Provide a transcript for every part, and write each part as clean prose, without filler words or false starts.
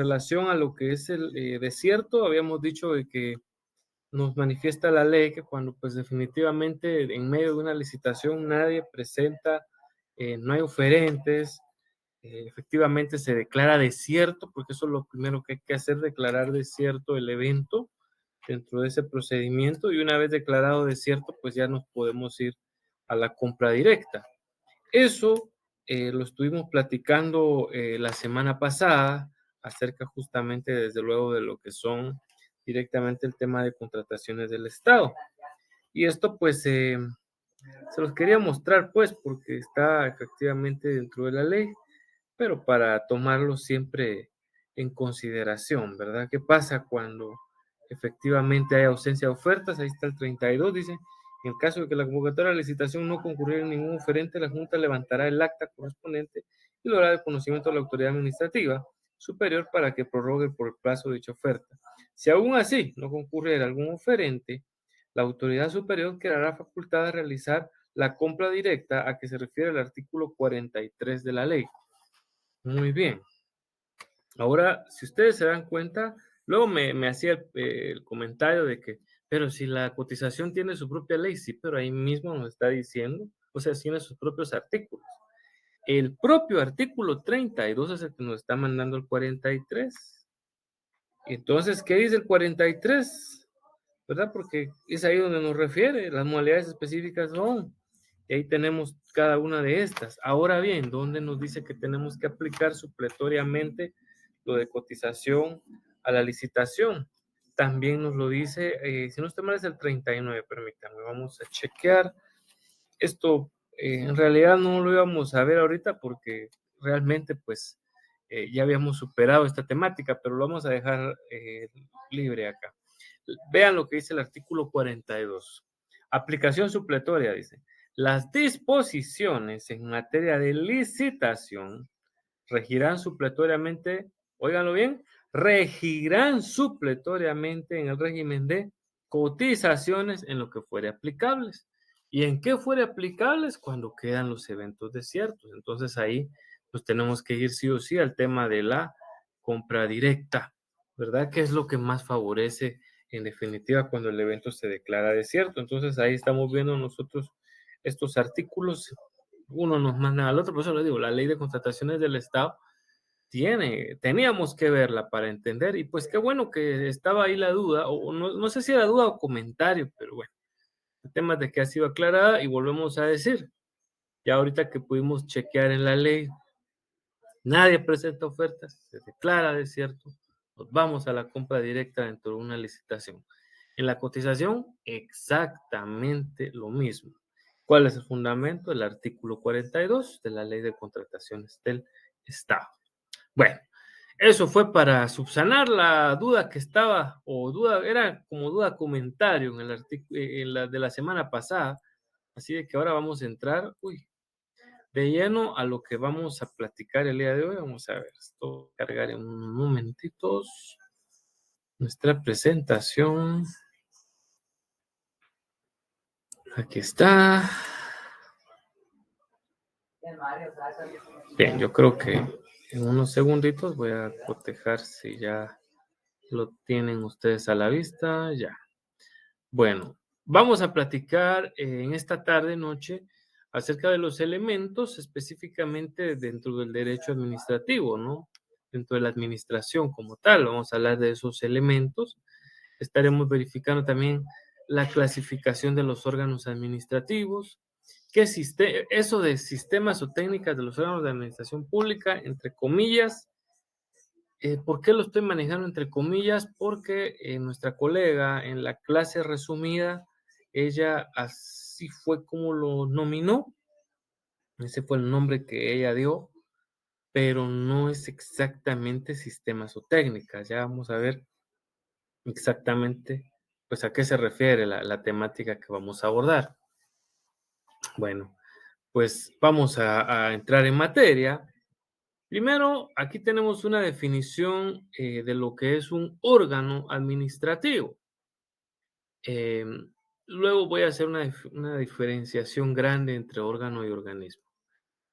relación a lo que es el desierto, habíamos dicho de que nos manifiesta la ley que cuando pues definitivamente en medio de una licitación nadie presenta, no hay oferentes, efectivamente se declara desierto, porque eso es lo primero que hay que hacer, declarar desierto el evento dentro de ese procedimiento, y una vez declarado desierto, pues ya nos podemos ir a la compra directa. Eso lo estuvimos platicando la semana pasada acerca justamente, desde luego, de lo que son directamente el tema de contrataciones del Estado. Y esto pues se los quería mostrar pues porque está efectivamente dentro de la ley, pero para tomarlo siempre en consideración, ¿verdad? ¿Qué pasa cuando efectivamente hay ausencia de ofertas? Ahí está el 32, dice, en el caso de que la convocatoria de licitación no concurriera en ningún oferente, la Junta levantará el acta correspondiente y lo hará de conocimiento de la autoridad administrativa superior para que prorrogue por el plazo de dicha oferta. Si aún así no concurriera algún oferente, la autoridad superior quedará facultada de realizar la compra directa a que se refiere el artículo 43 de la ley. Muy bien. Ahora, si ustedes se dan cuenta, luego me hacía el comentario de que, pero si la cotización tiene su propia ley, sí, pero ahí mismo nos está diciendo, o sea, tiene sus propios artículos. El propio artículo 32 es el que nos está mandando el 43. Entonces, ¿qué dice el 43? ¿Verdad? Porque es ahí donde nos refiere, las modalidades específicas son, y ahí tenemos cada una de estas. Ahora bien, ¿dónde nos dice que tenemos que aplicar supletoriamente lo de cotización a la licitación? También nos lo dice, si no estoy mal es el 39, permítanme, vamos a chequear. Esto en realidad no lo íbamos a ver ahorita porque realmente pues ya habíamos superado esta temática, pero lo vamos a dejar libre acá. Vean lo que dice el artículo 42. Aplicación supletoria, dice. Las disposiciones en materia de licitación regirán supletoriamente, óiganlo bien, regirán supletoriamente en el régimen de cotizaciones en lo que fuere aplicables. ¿Y en qué fuere aplicables? Cuando quedan los eventos desiertos. Entonces ahí pues tenemos que ir sí o sí al tema de la compra directa, ¿verdad? Que es lo que más favorece en definitiva cuando el evento se declara desierto. Entonces ahí estamos viendo nosotros estos artículos, uno nos manda al otro, por eso les digo, la ley de contrataciones del Estado teníamos que verla para entender, y pues qué bueno que estaba ahí la duda, o no sé si era duda o comentario, pero bueno, el tema de que ha sido aclarada y volvemos a decir, ya ahorita que pudimos chequear en la ley, nadie presenta ofertas, se declara desierto, nos vamos a la compra directa dentro de una licitación. En la cotización, exactamente lo mismo. ¿Cuál es el fundamento? El artículo 42 de la Ley de Contrataciones del Estado. Bueno, eso fue para subsanar la duda que estaba, o duda, era como duda comentario en el artículo, en la de la semana pasada. Así de que ahora vamos a entrar, de lleno a lo que vamos a platicar el día de hoy. Vamos a ver, esto cargar en un momentitos. Nuestra presentación. Aquí está. Bien, yo creo que en unos segunditos voy a cotejar si ya lo tienen ustedes a la vista. Ya. Bueno, vamos a platicar en esta tarde, noche, acerca de los elementos específicamente dentro del derecho administrativo, ¿no? Dentro de la administración como tal, vamos a hablar de esos elementos. Estaremos verificando también la clasificación de los órganos administrativos, eso de sistemas o técnicas de los órganos de administración pública, entre comillas. ¿Por qué lo estoy manejando entre comillas? Porque nuestra colega en la clase resumida, ella así fue como lo nominó, ese fue el nombre que ella dio, pero no es exactamente sistemas o técnicas. Ya vamos a ver exactamente pues a qué se refiere la temática que vamos a abordar. Bueno, pues vamos a entrar en materia. Primero, aquí tenemos una definición de lo que es un órgano administrativo. Luego voy a hacer una diferenciación grande entre órgano y organismo.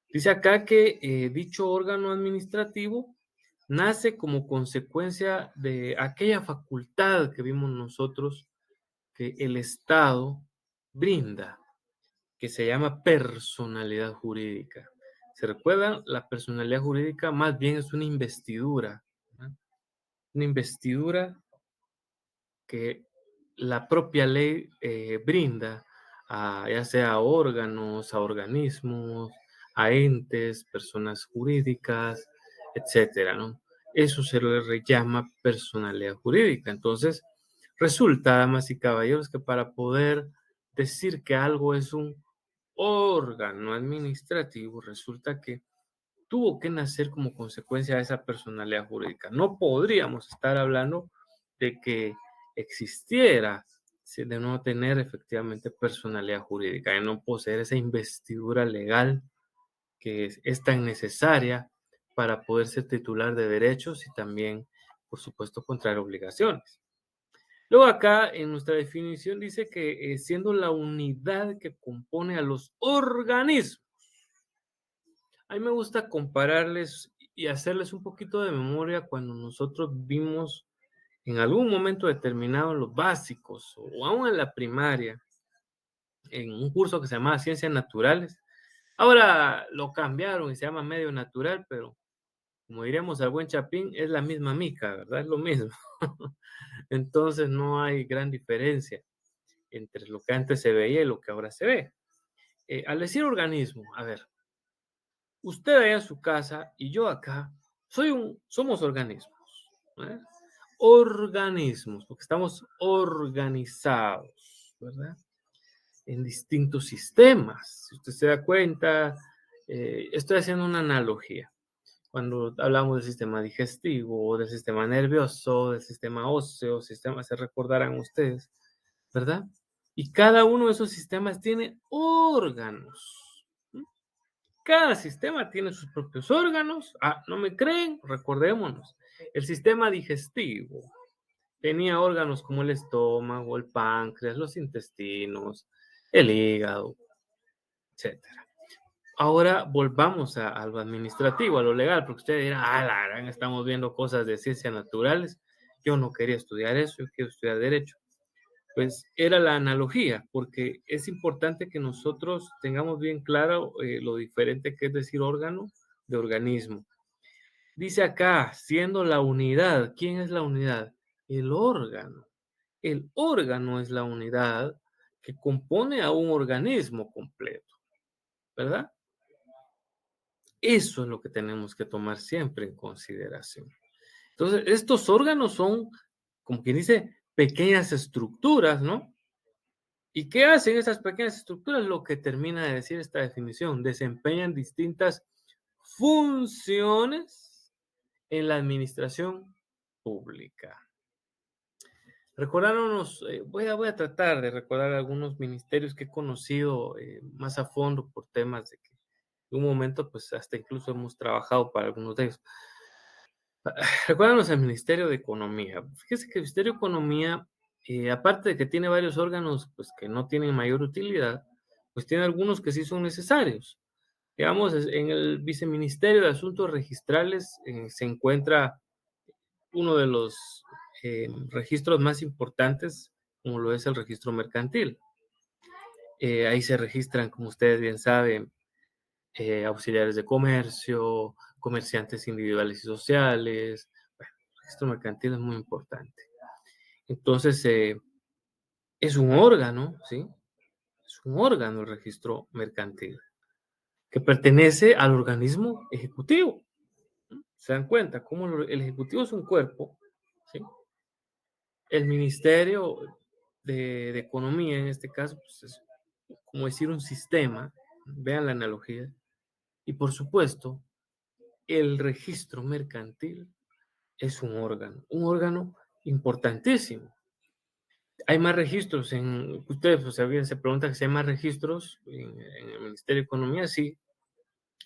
Dice acá que dicho órgano administrativo nace como consecuencia de aquella facultad que vimos nosotros que el Estado brinda, que se llama personalidad jurídica. ¿Se recuerdan? La personalidad jurídica más bien es una investidura, ¿no? Una investidura que la propia ley brinda a ya sea a órganos, a organismos, a entes, personas jurídicas, etcétera, ¿no? Eso se le llama personalidad jurídica. Entonces, resulta, damas y caballeros, que para poder decir que algo es un órgano administrativo, resulta que tuvo que nacer como consecuencia de esa personalidad jurídica. No podríamos estar hablando de que existiera, de no tener efectivamente personalidad jurídica, de no poseer esa investidura legal que es tan necesaria para poder ser titular de derechos y también, por supuesto, contraer obligaciones. Luego acá en nuestra definición dice que siendo la unidad que compone a los organismos. A mí me gusta compararles y hacerles un poquito de memoria cuando nosotros vimos en algún momento determinado en los básicos o aún en la primaria, en un curso que se llamaba Ciencias Naturales. Ahora lo cambiaron y se llama Medio Natural, pero como diríamos al buen Chapín, es la misma mica, ¿verdad? Es lo mismo. Entonces no hay gran diferencia entre lo que antes se veía y lo que ahora se ve. Al decir organismo, a ver, usted allá en su casa y yo acá, somos organismos, ¿eh? Organismos, porque estamos organizados, ¿verdad? En distintos sistemas. Si usted se da cuenta, estoy haciendo una analogía. Cuando hablamos del sistema digestivo, del sistema nervioso, del sistema óseo, se recordarán ustedes, ¿verdad? Y cada uno de esos sistemas tiene órganos. Cada sistema tiene sus propios órganos. Ah, ¿no me creen? Recordémonos. El sistema digestivo tenía órganos como el estómago, el páncreas, los intestinos, el hígado, etcétera. Ahora volvamos a lo administrativo, a lo legal, porque usted dirá, ah, la gran, estamos viendo cosas de ciencias naturales. Yo no quería estudiar eso, yo quiero estudiar derecho. Pues era la analogía, porque es importante que nosotros tengamos bien claro lo diferente que es decir órgano de organismo. Dice acá, siendo la unidad, ¿quién es la unidad? El órgano. El órgano es la unidad que compone a un organismo completo, ¿verdad? Eso es lo que tenemos que tomar siempre en consideración. Entonces, estos órganos son, como quien dice, pequeñas estructuras, ¿no? ¿Y qué hacen esas pequeñas estructuras? Lo que termina de decir esta definición, desempeñan distintas funciones en la administración pública. Recordarnos, voy a tratar de recordar algunos ministerios que he conocido más a fondo por temas de que en un momento, pues hasta incluso hemos trabajado para algunos de ellos. Recuérdanos el Ministerio de Economía. Fíjese que el Ministerio de Economía, aparte de que tiene varios órganos pues, que no tienen mayor utilidad, pues tiene algunos que sí son necesarios. Digamos, en el Viceministerio de Asuntos Registrales se encuentra uno de los registros más importantes, como lo es el registro mercantil. Ahí se registran, como ustedes bien saben, auxiliares de comercio, comerciantes individuales y sociales. Bueno, el registro mercantil es muy importante. Entonces, es un órgano, ¿sí? Es un órgano el registro mercantil que pertenece al organismo ejecutivo. ¿Se dan cuenta cómo el ejecutivo es un cuerpo, ¿sí? El Ministerio de Economía, en este caso, pues es como decir un sistema, vean la analogía, y por supuesto, el registro mercantil es un órgano importantísimo. Hay más registros ustedes, pues, alguien se pregunta si hay más registros en el Ministerio de Economía, sí.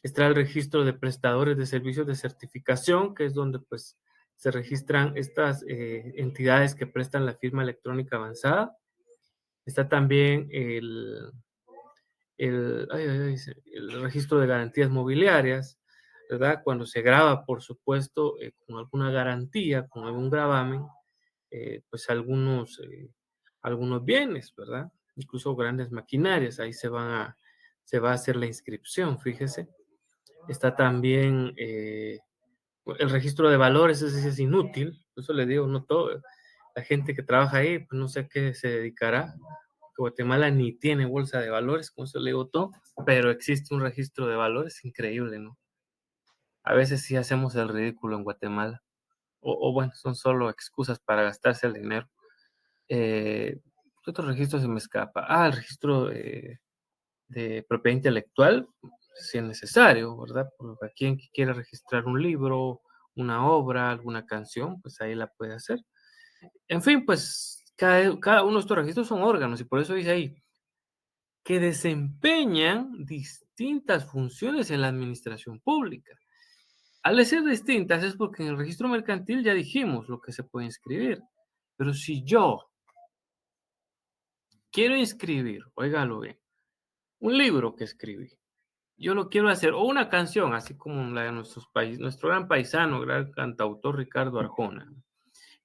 Está el registro de prestadores de servicios de certificación, que es donde, pues, se registran estas entidades que prestan la firma electrónica avanzada. Está también el registro de garantías mobiliarias, ¿verdad? Cuando se graba, por supuesto, con alguna garantía, con algún gravamen, pues algunos bienes, ¿verdad? Incluso grandes maquinarias, ahí se va a hacer la inscripción, fíjese. Está también el registro de valores, ese sí es inútil, por eso le digo, no todo, la gente que trabaja ahí, pues no sé a qué se dedicará. Guatemala ni tiene bolsa de valores, como eso le digo todo, pero existe un registro de valores increíble, ¿no? A veces sí hacemos el ridículo en Guatemala, o bueno, son solo excusas para gastarse el dinero. ¿Qué otro registro se me escapa? Ah, el registro de propiedad intelectual, si es necesario, ¿verdad? Porque a quien quiera registrar un libro, una obra, alguna canción, pues ahí la puede hacer. En fin, pues cada uno de estos registros son órganos y por eso dice ahí que desempeñan distintas funciones en la administración pública. Al ser distintas es porque en el registro mercantil ya dijimos lo que se puede inscribir. Pero si yo quiero inscribir, óigalo bien, un libro que escribí, yo lo quiero hacer, o una canción, así como la de nuestro gran paisano, gran cantautor Ricardo Arjona,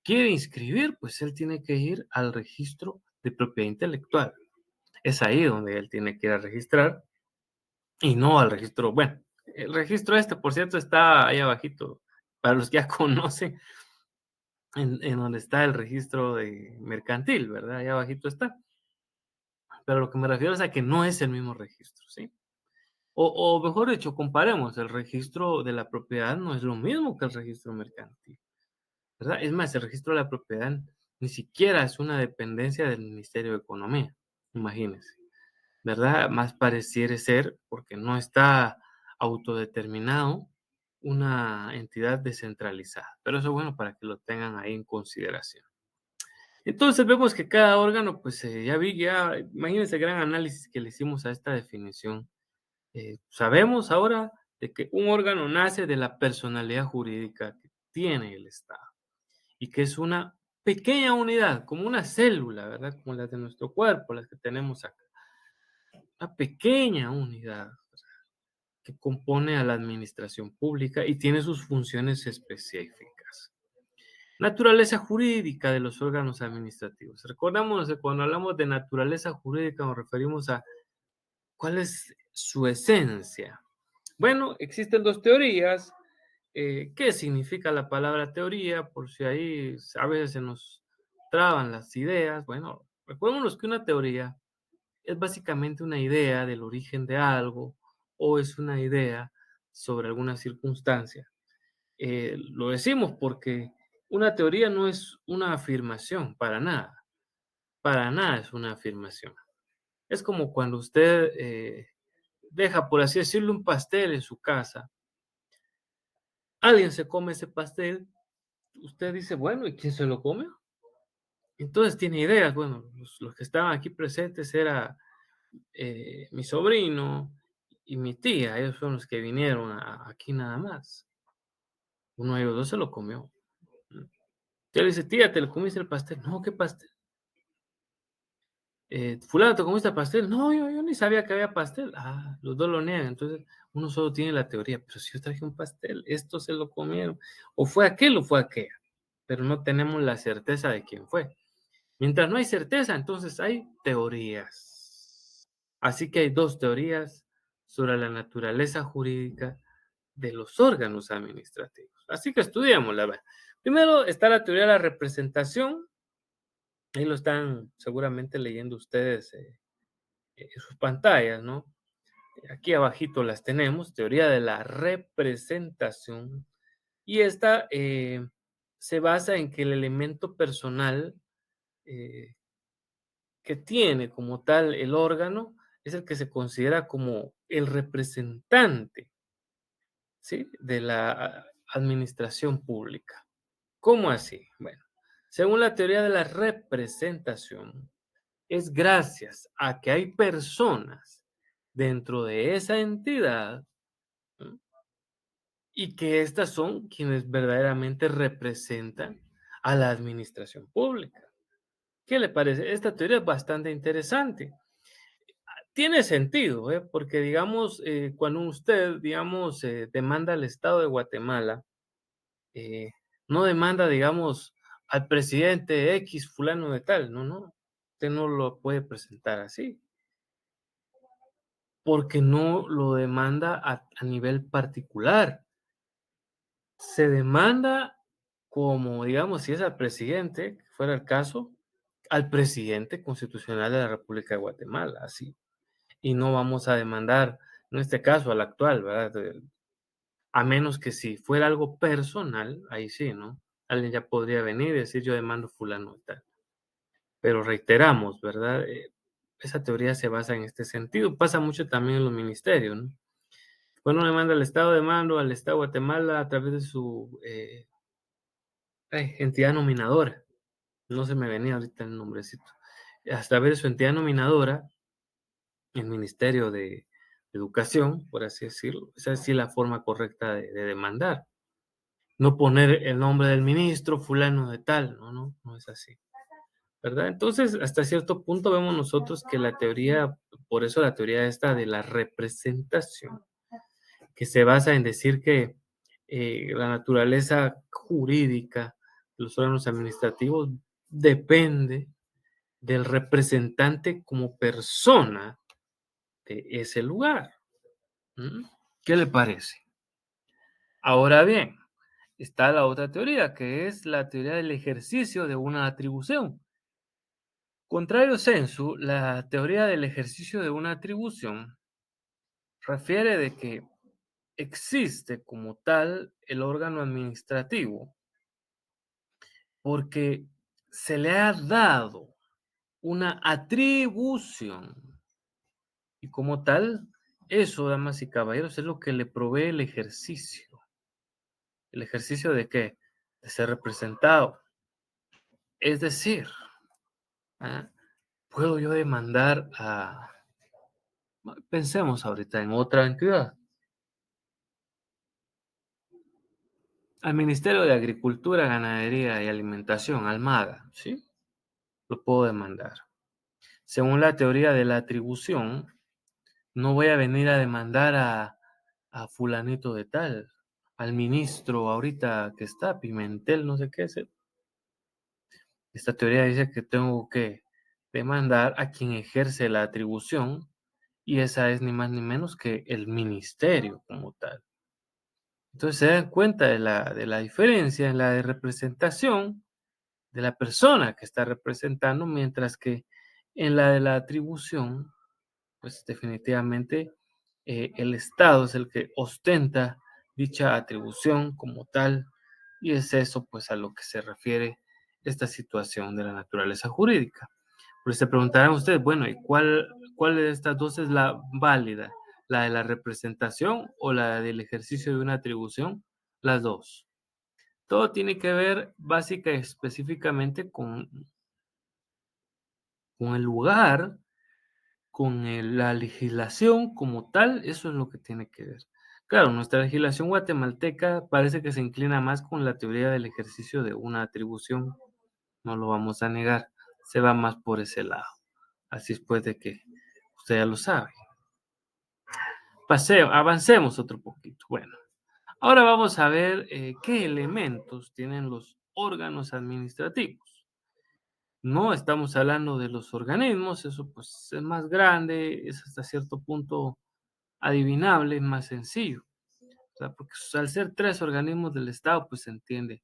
quiere inscribir, pues él tiene que ir al registro de propiedad intelectual. Es ahí donde él tiene que ir a registrar y no al registro. Bueno, el registro este, por cierto, está ahí abajito. Para los que ya conocen, en donde está el registro de mercantil, ¿verdad? Ahí abajito está. Pero lo que me refiero es a que no es el mismo registro, ¿sí? O mejor dicho, comparemos, el registro de la propiedad no es lo mismo que el registro mercantil, ¿verdad? Es más, el registro de la propiedad ni siquiera es una dependencia del Ministerio de Economía, imagínense, ¿verdad? Más pareciera ser, porque no está autodeterminado, una entidad descentralizada. Pero eso es bueno para que lo tengan ahí en consideración. Entonces vemos que cada órgano, pues ya imagínense el gran análisis que le hicimos a esta definición. Sabemos ahora de que un órgano nace de la personalidad jurídica que tiene el Estado y que es una pequeña unidad, como una célula, ¿verdad? Como las de nuestro cuerpo, las que tenemos acá. Una pequeña unidad que compone a la administración pública y tiene sus funciones específicas. Naturaleza jurídica de los órganos administrativos. Recordamos que cuando hablamos de naturaleza jurídica nos referimos a cuál es su esencia. Bueno, existen dos teorías. ¿Qué significa la palabra teoría? Por si ahí a veces se nos traban las ideas. Bueno, recordemos que una teoría es básicamente una idea del origen de algo o es una idea sobre alguna circunstancia. Lo decimos porque una teoría no es una afirmación, para nada es una afirmación. Es como cuando usted deja, por así decirlo, un pastel en su casa, alguien se come ese pastel, usted dice, bueno, ¿y quién se lo come? Entonces tiene ideas, bueno, los que estaban aquí presentes era mi sobrino y mi tía, ellos fueron los que vinieron aquí nada más. Uno de ellos dos se lo comió. Yo le dice, tía, ¿te lo comiste el pastel? No, ¿qué pastel? Fulano, ¿te comiste el pastel? No, yo ni sabía que había pastel. Ah, los dos lo niegan. Entonces, uno solo tiene la teoría, pero si yo traje un pastel, estos se lo comieron. O fue aquel o fue aquella, pero no tenemos la certeza de quién fue. Mientras no hay certeza, entonces hay teorías. Así que hay dos teorías sobre la naturaleza jurídica de los órganos administrativos. Así que estudiémosla. Primero está la teoría de la representación. Ahí lo están seguramente leyendo ustedes en sus pantallas, ¿no? Aquí abajito las tenemos, teoría de la representación. Y esta se basa en que el elemento personal eh, que tiene como tal el órgano es el que se considera como el representante, ¿sí? De la administración pública. ¿Cómo así? Bueno, según la teoría de la representación, es gracias a que hay personas dentro de esa entidad, ¿no? Y que estas son quienes verdaderamente representan a la administración pública. ¿Qué le parece? Esta teoría es bastante interesante. tiene sentido, porque digamos, cuando usted, digamos, demanda al Estado de Guatemala, eh, no demanda, digamos, al presidente X fulano de tal, no, no, usted no lo puede presentar así, porque no lo demanda a nivel particular. Se demanda como, digamos, si es al presidente, que fuera el caso, al presidente constitucional de la República de Guatemala, así. Y no vamos a demandar, en este caso, al actual, ¿verdad? A menos que si fuera algo personal, ahí sí, ¿no? Alguien ya podría venir y decir: "Yo demando fulano de tal". Pero reiteramos, ¿verdad? Esa teoría se basa en este sentido. Pasa mucho también en los ministerios, ¿no? Bueno, demanda al Estado, demando al Estado de Guatemala a través de su, entidad nominadora. No se me venía ahorita el nombrecito. A través de su entidad nominadora, el Ministerio de Educación, por así decirlo. Esa es sí la forma correcta de demandar. No poner el nombre del ministro, fulano de tal, no, no, no es así, ¿verdad? Entonces, hasta cierto punto vemos nosotros que la teoría, por eso la teoría esta de la representación, que se basa en decir que la naturaleza jurídica de los órganos administrativos depende del representante como persona de ese lugar. ¿Mm? ¿Qué le parece? Ahora bien, está la otra teoría, que es la teoría del ejercicio de una atribución. Contrario sensu, la teoría del ejercicio de una atribución refiere de que existe como tal el órgano administrativo porque se le ha dado una atribución y como tal, eso, damas y caballeros, es lo que le provee el ejercicio. ¿El ejercicio de qué? De ser representado. Es decir, ¿ah? Puedo yo demandar a, pensemos ahorita en otra entidad, al Ministerio de Agricultura, Ganadería y Alimentación, al MAGA, ¿sí? Lo puedo demandar. Según la teoría de la atribución, no voy a venir a demandar a fulanito de tal, al ministro ahorita que está, Pimentel, no sé qué es. Esta teoría dice que tengo que demandar a quien ejerce la atribución y esa es ni más ni menos que el ministerio como tal. Entonces se dan cuenta de la diferencia en la de representación de la persona que está representando, mientras que en la de la atribución, pues definitivamente el Estado es el que ostenta dicha atribución como tal, y es eso pues a lo que se refiere esta situación de la naturaleza jurídica. Pero se preguntarán ustedes, bueno, ¿y cuál de estas dos es la válida? ¿La de la representación o la del ejercicio de una atribución? Las dos. Todo tiene que ver básica y específicamente con el lugar, con la legislación como tal, eso es lo que tiene que ver. Claro, nuestra legislación guatemalteca parece que se inclina más con la teoría del ejercicio de una atribución, no lo vamos a negar, se va más por ese lado. Así es pues de que usted ya lo sabe. Avancemos otro poquito. Bueno, ahora vamos a ver qué elementos tienen los órganos administrativos. No estamos hablando de los organismos, eso pues es más grande, es hasta cierto punto adivinable, es más sencillo. O sea, porque al ser tres organismos del Estado, pues se entiende.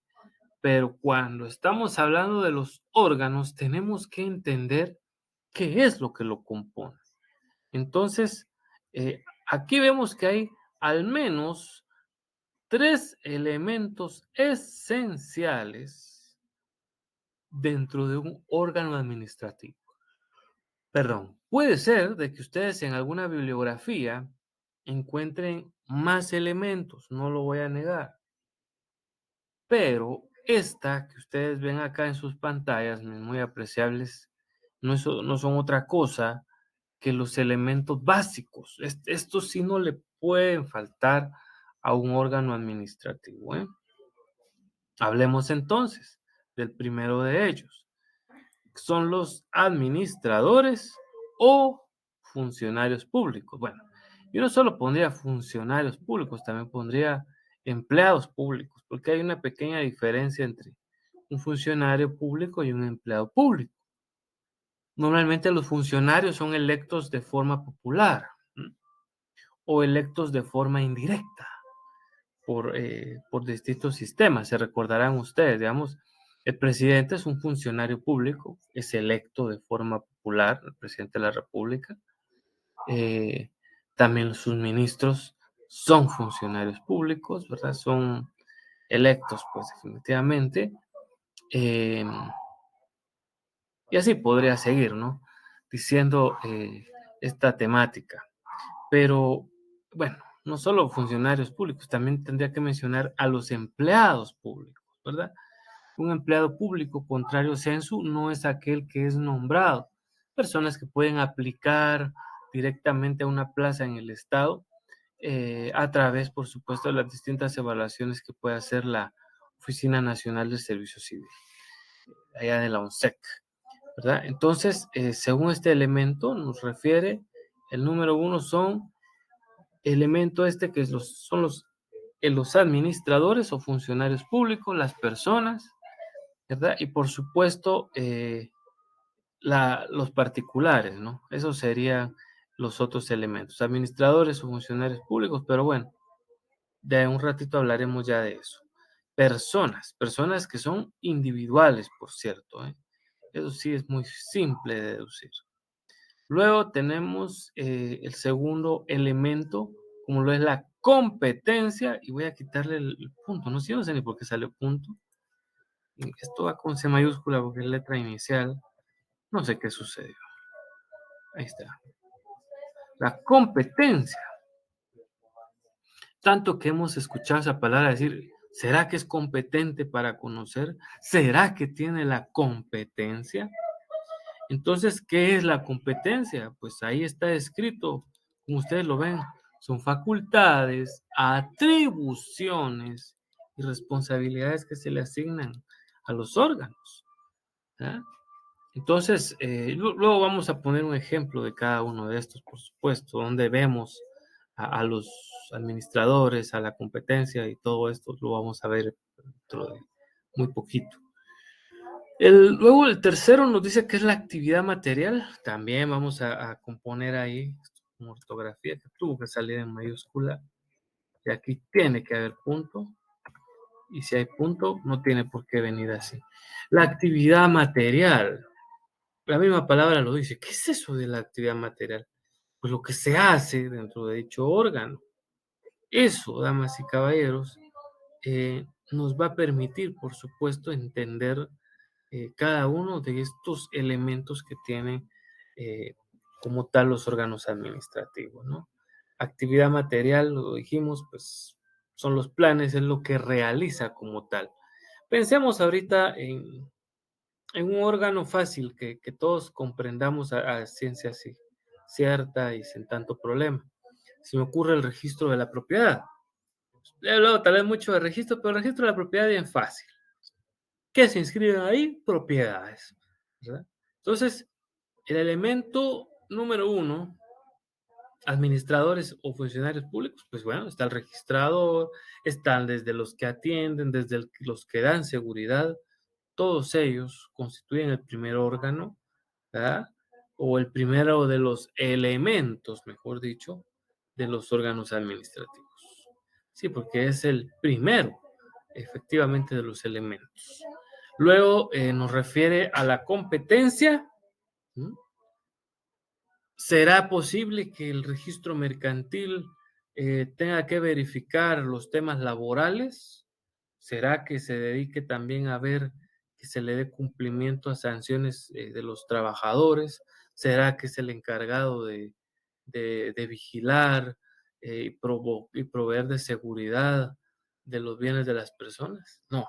Pero cuando estamos hablando de los órganos, tenemos que entender qué es lo que lo compone. Entonces, aquí vemos que hay al menos tres elementos esenciales dentro de un órgano administrativo. Perdón, puede ser de que ustedes en alguna bibliografía encuentren más elementos, no lo voy a negar, pero esta que ustedes ven acá en sus pantallas, muy apreciables, no son otra cosa que los elementos básicos. Estos sí no le pueden faltar a un órgano administrativo, ¿eh? Hablemos entonces del primero de ellos. Son los administradores o funcionarios públicos. Bueno, yo no solo pondría funcionarios públicos, también pondría empleados públicos, porque hay una pequeña diferencia entre un funcionario público y un empleado público. Normalmente los funcionarios son electos de forma popular, ¿m? O electos de forma indirecta por distintos sistemas. Se recordarán ustedes, digamos, el presidente es un funcionario público, es electo de forma popular, el presidente de la República. Eh, También sus ministros son funcionarios públicos, ¿verdad? Son electos, pues definitivamente. Eh, y así podría seguir, ¿no? Diciendo esta temática. Pero, bueno, no solo funcionarios públicos, también tendría que mencionar a los empleados públicos, ¿verdad? Un empleado público, contrario censo, no es aquel que es nombrado. Personas que pueden aplicar directamente a una plaza en el Estado a través, por supuesto, de las distintas evaluaciones que puede hacer la Oficina Nacional del Servicio Civil, allá de la ONSEC, ¿verdad? Entonces, según este elemento, nos refiere, el número uno son elemento este que son los administradores o funcionarios públicos, las personas, ¿verdad? Y por supuesto, los particulares, ¿no? Esos serían los otros elementos, administradores o funcionarios públicos, pero bueno, de un ratito hablaremos ya de eso. Personas que son individuales, por cierto, ¿eh? Eso sí es muy simple de deducir. Luego tenemos el segundo elemento, como lo es la competencia, y voy a quitarle el punto. No sé, yo no sé ni por qué sale punto. Esto va con C mayúscula porque es letra inicial. No sé qué sucedió. Ahí está. La competencia. Tanto que hemos escuchado esa palabra decir, ¿será que es competente para conocer? ¿Será que tiene la competencia? Entonces, ¿qué es la competencia? Pues ahí está escrito, como ustedes lo ven, son facultades, atribuciones y responsabilidades que se le asignan a los órganos. ¿Ah? Entonces, luego vamos a poner un ejemplo de cada uno de estos, por supuesto, donde vemos a los administradores, a la competencia y todo esto lo vamos a ver dentro de muy poquito. Luego el tercero nos dice que es la actividad material. También vamos a componer ahí una ortografía que tuvo que salir en mayúscula. Y aquí tiene que haber punto. Y si hay punto, no tiene por qué venir así. La actividad material. La misma palabra lo dice. ¿Qué es eso de la actividad material? Pues lo que se hace dentro de dicho órgano. Eso, damas y caballeros, nos va a permitir, por supuesto, entender cada uno de estos elementos que tienen como tal los órganos administrativos, ¿no? Actividad material, lo dijimos, pues son los planes, es lo que realiza como tal. Pensemos ahorita en un órgano fácil que todos comprendamos a ciencia así, cierta y sin tanto problema. Se me ocurre el registro de la propiedad. He hablado tal vez mucho de registro, pero el registro de la propiedad es bien fácil. ¿Qué se inscriben ahí? Propiedades, ¿verdad? Entonces, el elemento número uno, administradores o funcionarios públicos, pues bueno, está el registrador, están desde los que atienden, desde los que dan seguridad, todos ellos constituyen el primer órgano, ¿verdad? O el primero de los elementos, mejor dicho, de los órganos administrativos. Sí, porque es el primero, efectivamente, de los elementos. Luego nos refiere a la competencia. ¿Mm? ¿Será posible que el registro mercantil tenga que verificar los temas laborales? ¿Será que se dedique también a ver que se le dé cumplimiento a sanciones de los trabajadores? ¿Será que es el encargado de vigilar y proveer de seguridad de los bienes de las personas? No,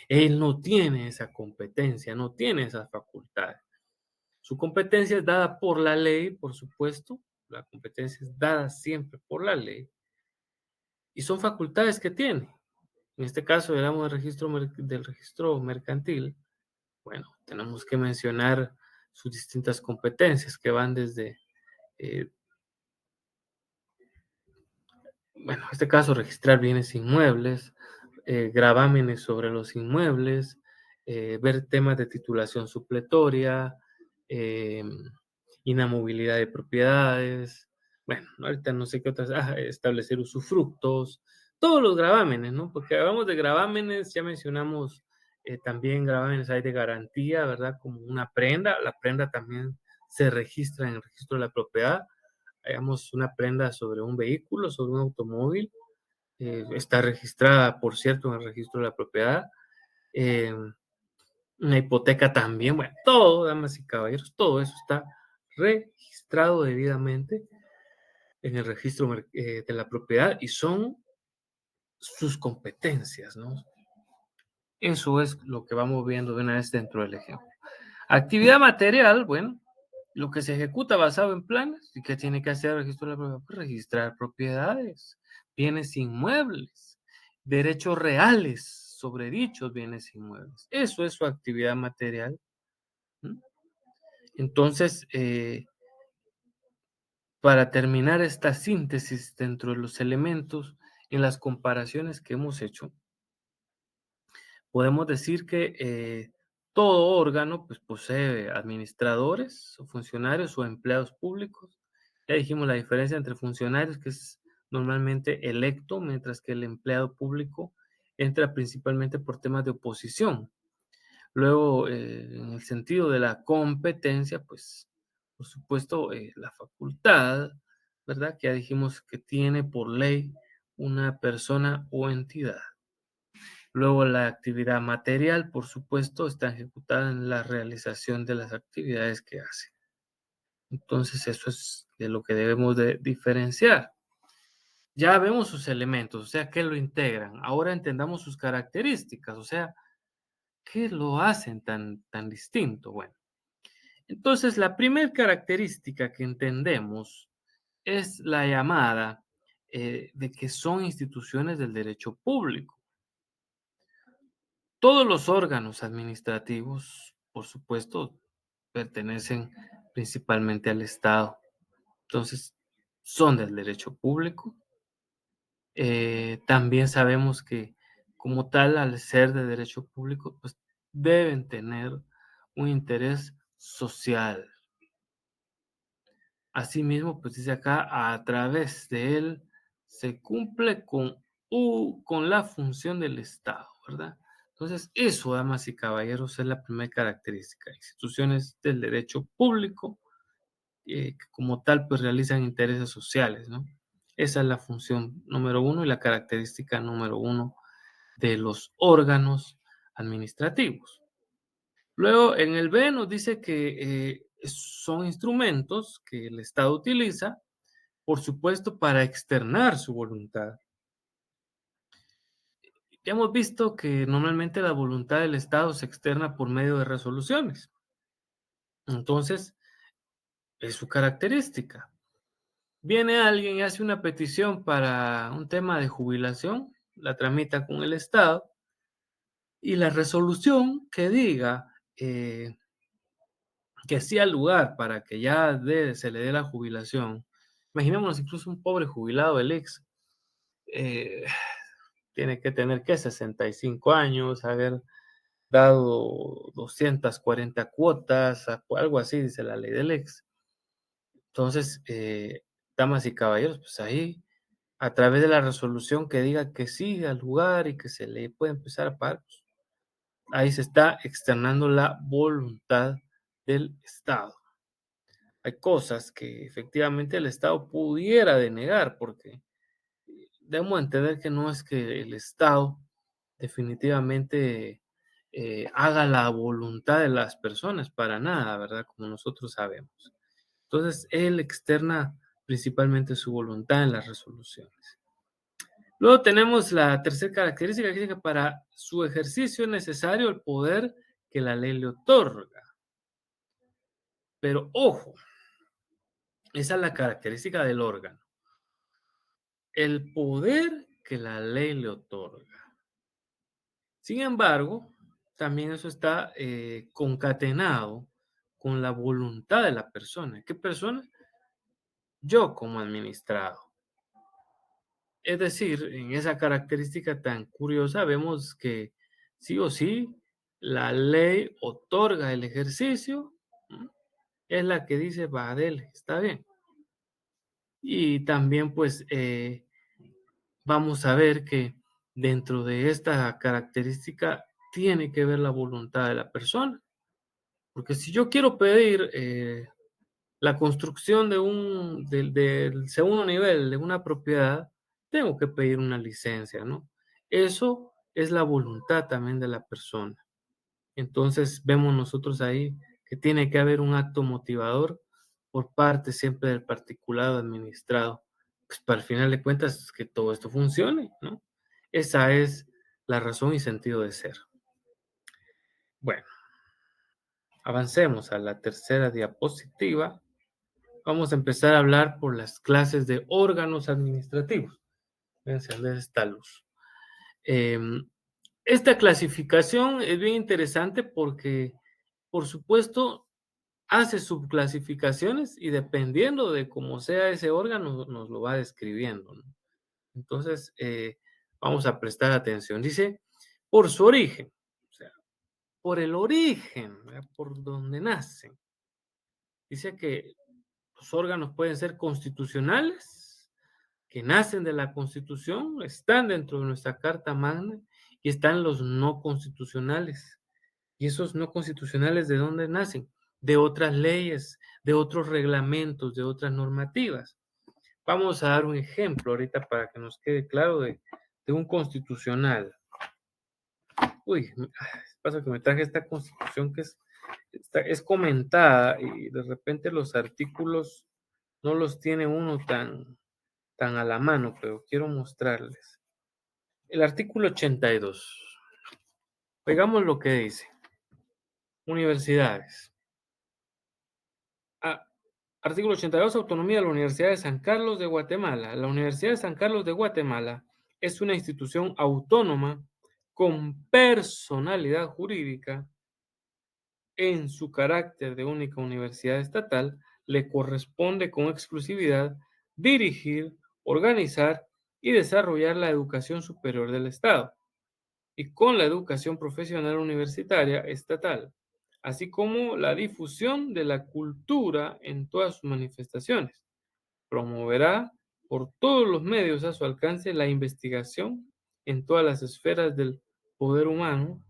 él no tiene esa competencia, no tiene esa facultad. Su competencia es dada por la ley, por supuesto. La competencia es dada siempre por la ley. Y son facultades que tiene. En este caso, hablamos del registro mercantil. Bueno, tenemos que mencionar sus distintas competencias que van desde eh, bueno, en este caso, registrar bienes inmuebles, gravámenes sobre los inmuebles, ver temas de titulación supletoria, em, inamovilidad de propiedades. Bueno, ahorita no sé qué otras, establecer usufructos, todos los gravámenes, ¿no? Porque hablamos de gravámenes, ya mencionamos también gravámenes hay de garantía, ¿verdad? Como una prenda, la prenda también se registra en el registro de la propiedad. Hagamos una prenda sobre un vehículo, sobre un automóvil, está registrada, por cierto, en el registro de la propiedad. Eh, una hipoteca también, bueno, todo, damas y caballeros, todo eso está registrado debidamente en el registro de la propiedad y son sus competencias, ¿no? Eso es lo que vamos viendo de una vez dentro del ejemplo. Actividad material, bueno, lo que se ejecuta basado en planes. ¿Y qué tiene que hacer el registro de la propiedad? Pues registrar propiedades, bienes inmuebles, derechos reales sobre dichos bienes inmuebles. Eso es su actividad material. ¿Mm? Entonces, para terminar esta síntesis dentro de los elementos, en las comparaciones que hemos hecho, podemos decir que todo órgano pues, posee administradores o funcionarios o empleados públicos. Ya dijimos la diferencia entre funcionarios, que es normalmente electo, mientras que el empleado público entra principalmente por temas de oposición. Luego, en el sentido de la competencia, pues, por supuesto, la facultad, ¿verdad? Que ya dijimos que tiene por ley una persona o entidad. Luego, la actividad material, por supuesto, está ejecutada en la realización de las actividades que hace. Entonces, eso es de lo que debemos de diferenciar. Ya vemos sus elementos, o sea, ¿qué lo integran? Ahora entendamos sus características, o sea, ¿qué lo hacen tan distinto? Bueno, entonces la primera característica que entendemos es la llamada de que son instituciones del derecho público. Todos los órganos administrativos, por supuesto, pertenecen principalmente al Estado. Entonces, son del derecho público. También sabemos que como tal, al ser de derecho público, pues deben tener un interés social. Asimismo, pues dice acá, a través de él se cumple con la función del Estado, ¿verdad? Entonces, eso, damas y caballeros, es la primera característica. Instituciones del derecho público que como tal, pues realizan intereses sociales, ¿no? Esa es la función número uno y la característica número uno de los órganos administrativos. Luego, en el B nos dice que son instrumentos que el Estado utiliza, por supuesto, para externar su voluntad. Ya hemos visto que normalmente la voluntad del Estado se externa por medio de resoluciones. Entonces, es su característica. Viene alguien y hace una petición para un tema de jubilación, la tramita con el Estado y la resolución que diga que sí al lugar para que ya se le dé la jubilación. Imaginémonos incluso un pobre jubilado del ex. eh, Tiene que tener, ¿qué? 65 años, haber dado 240 cuotas, algo así, dice la ley del ex. Entonces, damas y caballeros, pues ahí, a través de la resolución que diga que sí al lugar y que se le puede empezar a pagar, pues, ahí se está externando la voluntad del Estado. Hay cosas que efectivamente el Estado pudiera denegar, porque debemos entender que no es que el Estado definitivamente haga la voluntad de las personas, para nada, ¿verdad? Como nosotros sabemos. Entonces, él externa principalmente su voluntad en las resoluciones. Luego tenemos la tercera característica que dice que para su ejercicio es necesario el poder que la ley le otorga. Pero ojo, esa es la característica del órgano. El poder que la ley le otorga. Sin embargo, también eso está concatenado con la voluntad de la persona. ¿Qué persona? yo como administrado. Es decir, en esa característica tan curiosa vemos que sí o sí la ley otorga el ejercicio, ¿m? Es la que dice, va, dele, está bien. Y también pues vamos a ver que dentro de esta característica tiene que ver la voluntad de la persona. Porque si yo quiero pedir la construcción del segundo nivel de una propiedad, tengo que pedir una licencia, ¿no? Eso es la voluntad también de la persona. Entonces vemos nosotros ahí que tiene que haber un acto motivador por parte siempre del particulado administrado, pues para al final de cuentas que todo esto funcione, ¿no? Esa es la razón y sentido de ser. Bueno, avancemos a la tercera diapositiva. Vamos a empezar a hablar por las clases de órganos administrativos. Voy a encender esta luz. Em, Esta clasificación es bien interesante porque, por supuesto, hace subclasificaciones y dependiendo de cómo sea ese órgano, nos lo va describiendo, ¿no? Entonces, vamos a prestar atención. Dice, por su origen, o sea, por el origen, ¿verdad? Por donde nacen. Dice que los órganos pueden ser constitucionales, que nacen de la Constitución, están dentro de nuestra Carta Magna, y están los no constitucionales. ¿Y esos no constitucionales de dónde nacen? De otras leyes, de otros reglamentos, de otras normativas. Vamos a dar un ejemplo ahorita para que nos quede claro de un constitucional. Uy, pasa que me traje esta constitución que es comentada y de repente los artículos no los tiene uno tan a la mano, pero quiero mostrarles. El artículo 82. Veamos lo que dice. Universidades. Ah, artículo 82. Autonomía de la Universidad de San Carlos de Guatemala. La Universidad de San Carlos de Guatemala es una institución autónoma con personalidad jurídica. En su carácter de única universidad estatal, le corresponde con exclusividad dirigir, organizar y desarrollar la educación superior del Estado y con la educación profesional universitaria estatal, así como la difusión de la cultura en todas sus manifestaciones. Promoverá por todos los medios a su alcance la investigación en todas las esferas del poder humano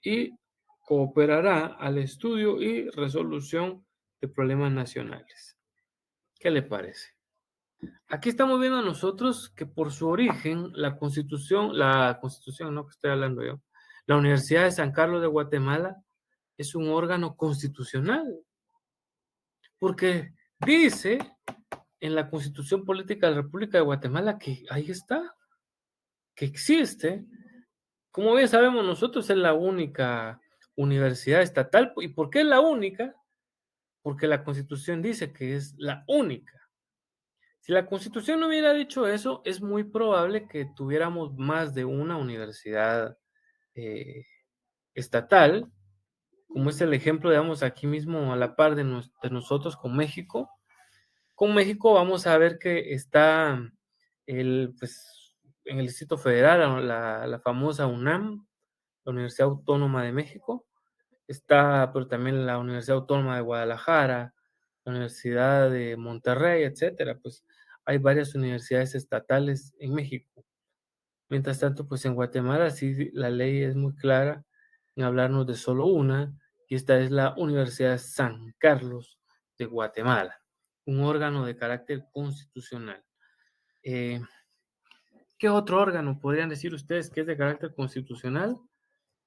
y cooperará al estudio y resolución de problemas nacionales. ¿Qué le parece? Aquí estamos viendo nosotros que por su origen, la constitución, no que estoy hablando yo, la Universidad de San Carlos de Guatemala es un órgano constitucional, porque dice en la Constitución Política de la República de Guatemala que ahí está, que existe. Como bien sabemos nosotros, es la única universidad estatal. ¿Y por qué es la única? Porque la Constitución dice que es la única. Si la Constitución no hubiera dicho eso, es muy probable que tuviéramos más de una universidad eh, estatal, como es el ejemplo, digamos, aquí mismo a la par de nosotros con México. Con México vamos a ver que está pues, en el Distrito Federal, la famosa UNAM, la Universidad Autónoma de México. Está, pero también la Universidad Autónoma de Guadalajara, la Universidad de Monterrey, etcétera. Pues hay varias universidades estatales en México. Mientras tanto, pues en Guatemala sí la ley es muy clara en hablarnos de solo una, y esta es la Universidad San Carlos de Guatemala, un órgano de carácter constitucional. Eh, ¿Qué otro órgano podrían decir ustedes que es de carácter constitucional?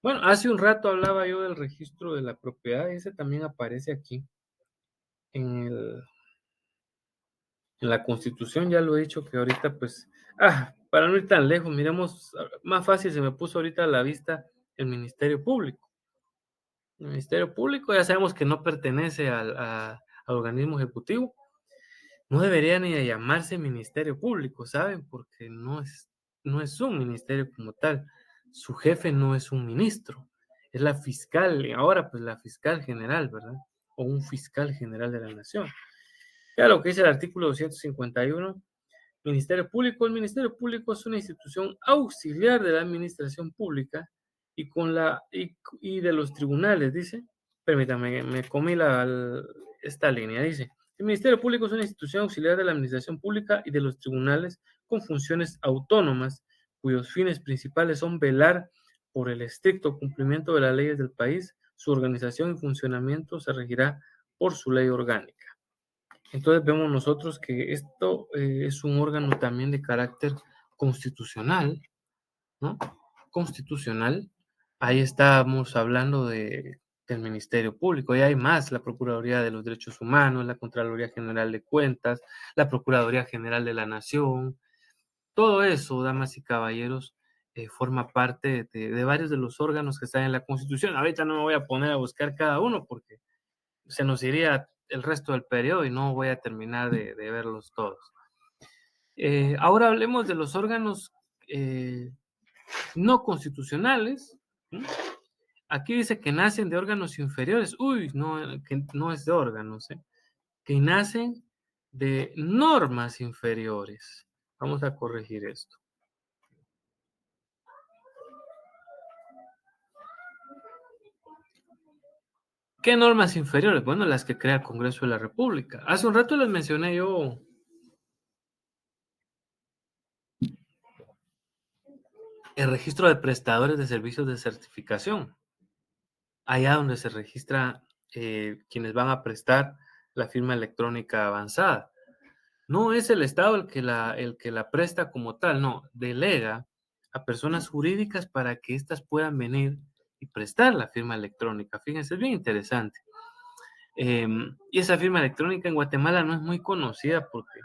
Bueno, hace un rato hablaba yo del registro de la propiedad, ese también aparece aquí en, el, en la Constitución, ya lo he dicho que ahorita pues, para no ir tan lejos, miremos, más fácil se me puso ahorita a la vista el Ministerio Público. El Ministerio Público ya sabemos que no pertenece al organismo ejecutivo, no debería ni de llamarse Ministerio Público, ¿saben? Porque no es un ministerio como tal. Su jefe no es un ministro, es la fiscal, y ahora pues la fiscal general, ¿verdad? O un fiscal general de la nación. Ya lo que dice el artículo 251, Ministerio Público. El Ministerio Público es una institución auxiliar de la administración pública y, y de los tribunales, dice. Permítame, me comí esta línea, dice. El Ministerio Público es una institución auxiliar de la administración pública y de los tribunales con funciones autónomas, cuyos fines principales son velar por el estricto cumplimiento de las leyes del país. Su organización y funcionamiento se regirá por su ley orgánica. Entonces vemos nosotros que esto es un órgano también de carácter constitucional, ¿no? Constitucional. Ahí estamos hablando del Ministerio Público, y hay más: la Procuraduría de los Derechos Humanos, la Contraloría General de Cuentas, la Procuraduría General de la Nación. Todo eso, damas y caballeros, forma parte de varios de los órganos que están en la Constitución. Ahorita no me voy a poner a buscar cada uno porque se nos iría el resto del periodo y no voy a terminar de verlos todos. Ahora hablemos de los órganos no constitucionales. ¿Sí? Aquí dice que nacen de órganos inferiores. Uy, no, que no es de órganos, que nacen de normas inferiores. Vamos a corregir esto. ¿Qué normas inferiores? Bueno, las que crea el Congreso de la República. Hace un rato les mencioné yo el registro de prestadores de servicios de certificación, allá donde se registra quienes van a prestar la firma electrónica avanzada. No es el Estado el que la presta como tal, no, delega a personas jurídicas para que éstas puedan venir y prestar la firma electrónica. Fíjense, es bien interesante. Y esa firma electrónica en Guatemala no es muy conocida porque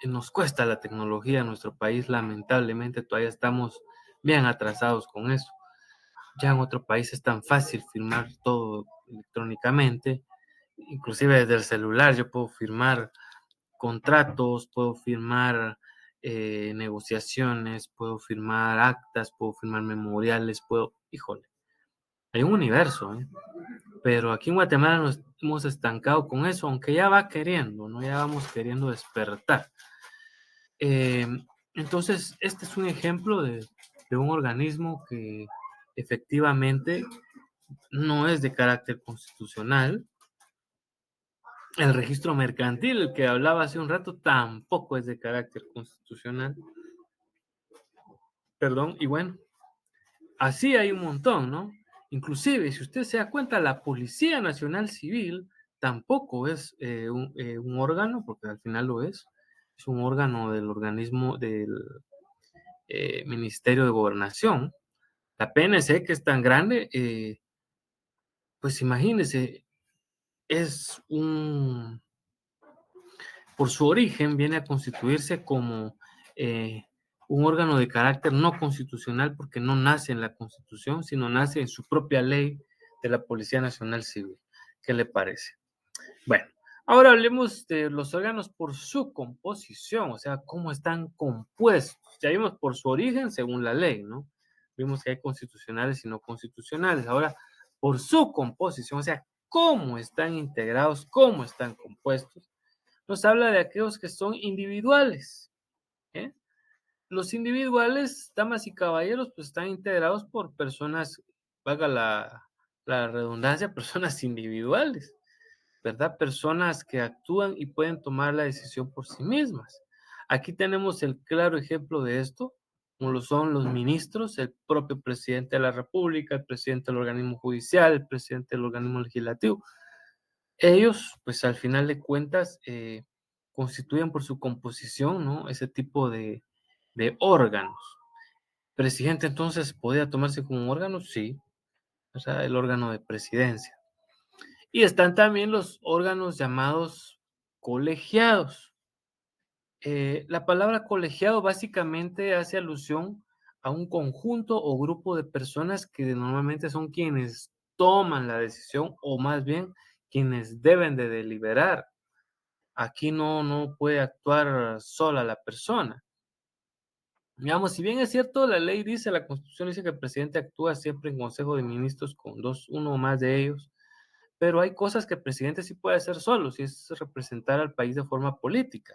nos cuesta la tecnología en nuestro país. Lamentablemente todavía estamos bien atrasados con eso. Ya en otro país es tan fácil firmar todo electrónicamente, inclusive desde el celular yo puedo firmar contratos, puedo firmar negociaciones, puedo firmar actas, puedo firmar memoriales, híjole, hay un universo, ¿eh? Pero aquí en Guatemala nos hemos estancado con eso, aunque ya va queriendo, ¿no? Ya vamos queriendo despertar. Eh, entonces, este es un ejemplo de un organismo que efectivamente no es de carácter constitucional. El registro mercantil, el que hablaba hace un rato, tampoco es de carácter constitucional. Perdón, y bueno, así hay un montón, ¿no? Inclusive, si usted se da cuenta, la Policía Nacional Civil tampoco es un órgano, porque al final lo es un órgano del organismo del Ministerio de Gobernación. La PNC, que es tan grande, pues imagínense, es por su origen, viene a constituirse como un órgano de carácter no constitucional porque no nace en la Constitución, sino nace en su propia ley de la Policía Nacional Civil. ¿Qué le parece? Bueno, ahora hablemos de los órganos por su composición, o sea, cómo están compuestos. Ya vimos por su origen según la ley, ¿no? Vimos que hay constitucionales y no constitucionales. Ahora, por su composición, o sea, cómo están integrados, cómo están compuestos, nos habla de aquellos que son individuales. ¿Eh? Los individuales, damas y caballeros, pues están integrados por personas, valga la redundancia, personas individuales, ¿verdad? Personas que actúan y pueden tomar la decisión por sí mismas. Aquí tenemos el claro ejemplo de esto, como lo son los ministros, el propio presidente de la República, el presidente del organismo judicial, el presidente del organismo legislativo. Ellos, pues al final de cuentas, constituyen por su composición, ¿no? Ese tipo de órganos. Presidente, entonces, ¿podría tomarse como un órgano? Sí, o sea, el órgano de presidencia. Y están también los órganos llamados colegiados. La palabra colegiado básicamente hace alusión a un conjunto o grupo de personas que normalmente son quienes toman la decisión, o más bien quienes deben de deliberar. Aquí no puede actuar sola la persona. Digamos, si bien es cierto, la ley dice, la Constitución dice que el presidente actúa siempre en Consejo de Ministros con uno o más de ellos, pero hay cosas que el presidente sí puede hacer solo, si es representar al país de forma política.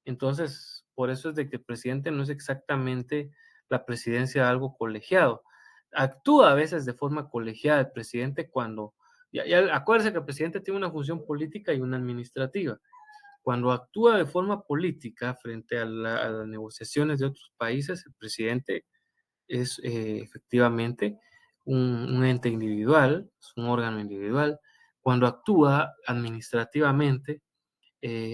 Entonces, por eso es de que el presidente no es exactamente la presidencia de algo colegiado. Actúa a veces de forma colegiada el presidente cuando, ya acuérdense que el presidente tiene una función política y una administrativa. Cuando actúa de forma política frente a las negociaciones de otros países, el presidente es efectivamente un ente individual, es un órgano individual. Cuando actúa administrativamente,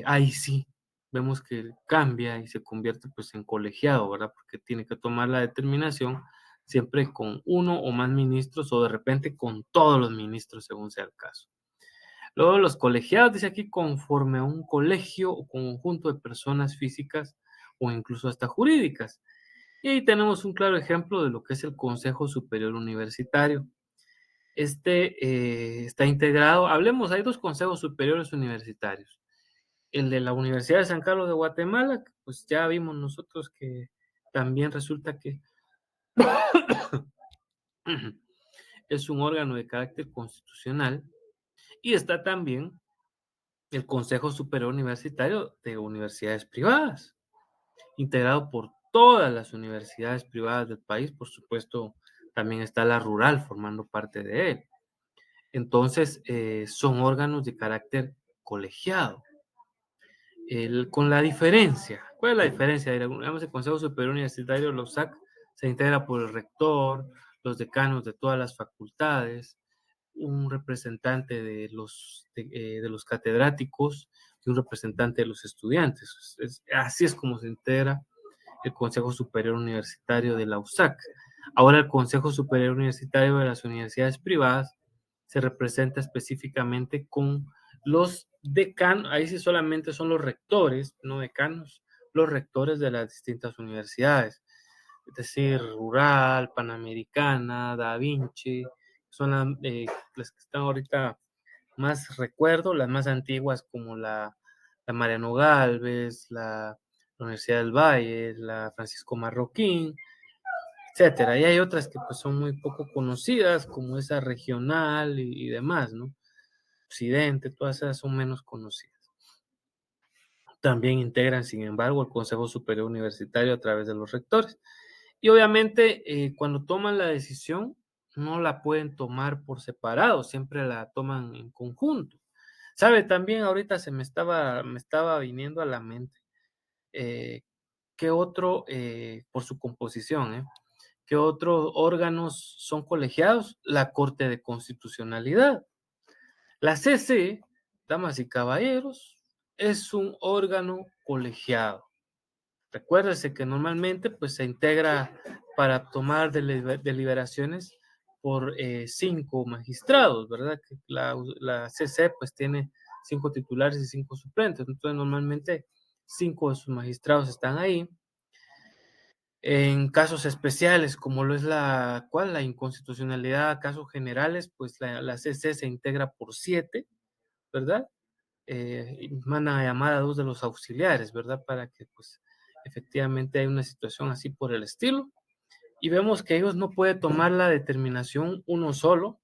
ahí sí vemos que cambia y se convierte pues en colegiado, ¿verdad? Porque tiene que tomar la determinación siempre con uno o más ministros o de repente con todos los ministros según sea el caso. Luego los colegiados, dice aquí, conforme a un colegio o conjunto de personas físicas o incluso hasta jurídicas. Y ahí tenemos un claro ejemplo de lo que es el Consejo Superior Universitario. Está integrado, hablemos, hay dos consejos superiores universitarios. El de la Universidad de San Carlos de Guatemala, pues ya vimos nosotros que también resulta que es un órgano de carácter constitucional. Y está también el Consejo Superior Universitario de Universidades Privadas, integrado por todas las universidades privadas del país. Por supuesto, también está la rural formando parte de él. Entonces, son órganos de carácter colegiado. Con la diferencia, ¿cuál es la diferencia? Digamos, el Consejo Superior Universitario, los SAC, se integra por el rector, los decanos de todas las facultades, un representante de los catedráticos y un representante de los estudiantes. Así es como se integra el Consejo Superior Universitario de la USAC. Ahora el Consejo Superior Universitario de las universidades privadas se representa específicamente con los decanos, ahí sí solamente son los rectores, no decanos, los rectores de las distintas universidades, es decir, Rural, Panamericana, Da Vinci, son las que están ahorita más recuerdo, las más antiguas como la Mariano Galvez, la Universidad del Valle, la Francisco Marroquín, etcétera. Y hay otras que pues son muy poco conocidas, como esa regional y demás, ¿no? Occidente, todas esas son menos conocidas. También integran, sin embargo, el Consejo Superior Universitario a través de los rectores. Y obviamente, cuando toman la decisión, no la pueden tomar por separado, siempre la toman en conjunto. ¿Sabe? También ahorita me estaba viniendo a la mente eh, qué otro, por su composición, qué otros órganos son colegiados. La Corte de Constitucionalidad. La CC, damas y caballeros, es un órgano colegiado. Recuérdese que normalmente pues, se integra para tomar deliberaciones por 5 magistrados, ¿verdad? Que la CC pues tiene 5 titulares y 5 suplentes, entonces normalmente 5 de sus magistrados están ahí. En casos especiales, como lo es la inconstitucionalidad, casos generales, pues la CC se integra por 7, ¿verdad? Mandan a llamar a 2 de los auxiliares, ¿verdad? Para que pues efectivamente hay una situación así por el estilo. Y vemos que ellos no pueden tomar la determinación uno solo,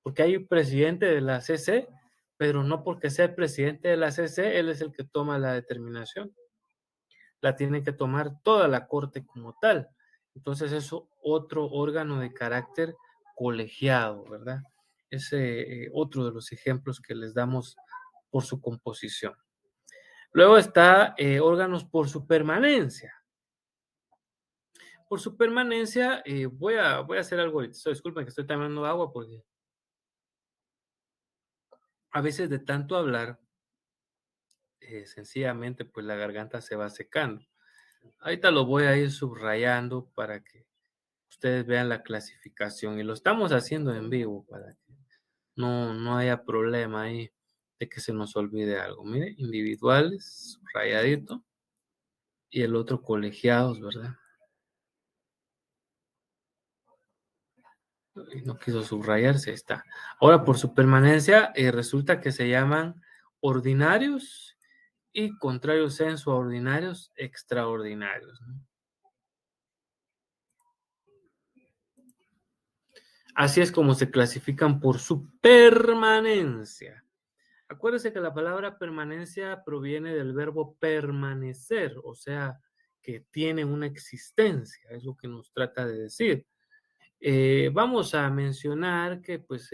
porque hay un presidente de la CC, pero no porque sea el presidente de la CC, él es el que toma la determinación. La tiene que tomar toda la corte como tal. Entonces es otro órgano de carácter colegiado, ¿verdad? Es otro de los ejemplos que les damos por su composición. Luego está órganos por su permanencia. Por su permanencia, voy a hacer algo ahorita. Disculpen que estoy tomando agua porque a veces de tanto hablar, sencillamente, pues la garganta se va secando. Ahorita lo voy a ir subrayando para que ustedes vean la clasificación y lo estamos haciendo en vivo para que no haya problema ahí de que se nos olvide algo. Mire, individuales, subrayadito, y el otro colegiados, ¿verdad? No quiso subrayarse, está. Ahora, por su permanencia, resulta que se llaman ordinarios y contrario censo a ordinarios extraordinarios, ¿no? Así es como se clasifican por su permanencia. Acuérdese que la palabra permanencia proviene del verbo permanecer, o sea, que tiene una existencia, es lo que nos trata de decir. Vamos a mencionar que, pues,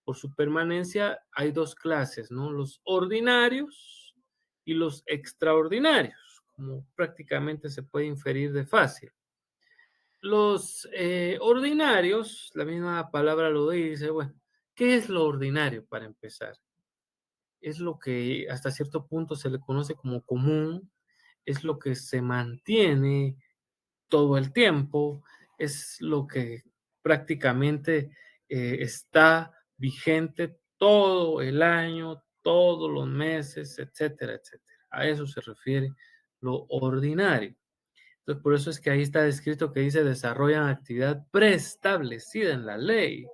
por su permanencia hay dos clases, ¿no? Los ordinarios y los extraordinarios, como prácticamente se puede inferir de fácil. Los ordinarios, la misma palabra lo dice, bueno, ¿qué es lo ordinario para empezar? Es lo que hasta cierto punto se le conoce como común, es lo que se mantiene todo el tiempo, es lo que prácticamente está vigente todo el año, todos los meses, etcétera, etcétera. A eso se refiere lo ordinario. Entonces, por eso es que ahí está descrito que dice desarrollan actividad preestablecida en la ley,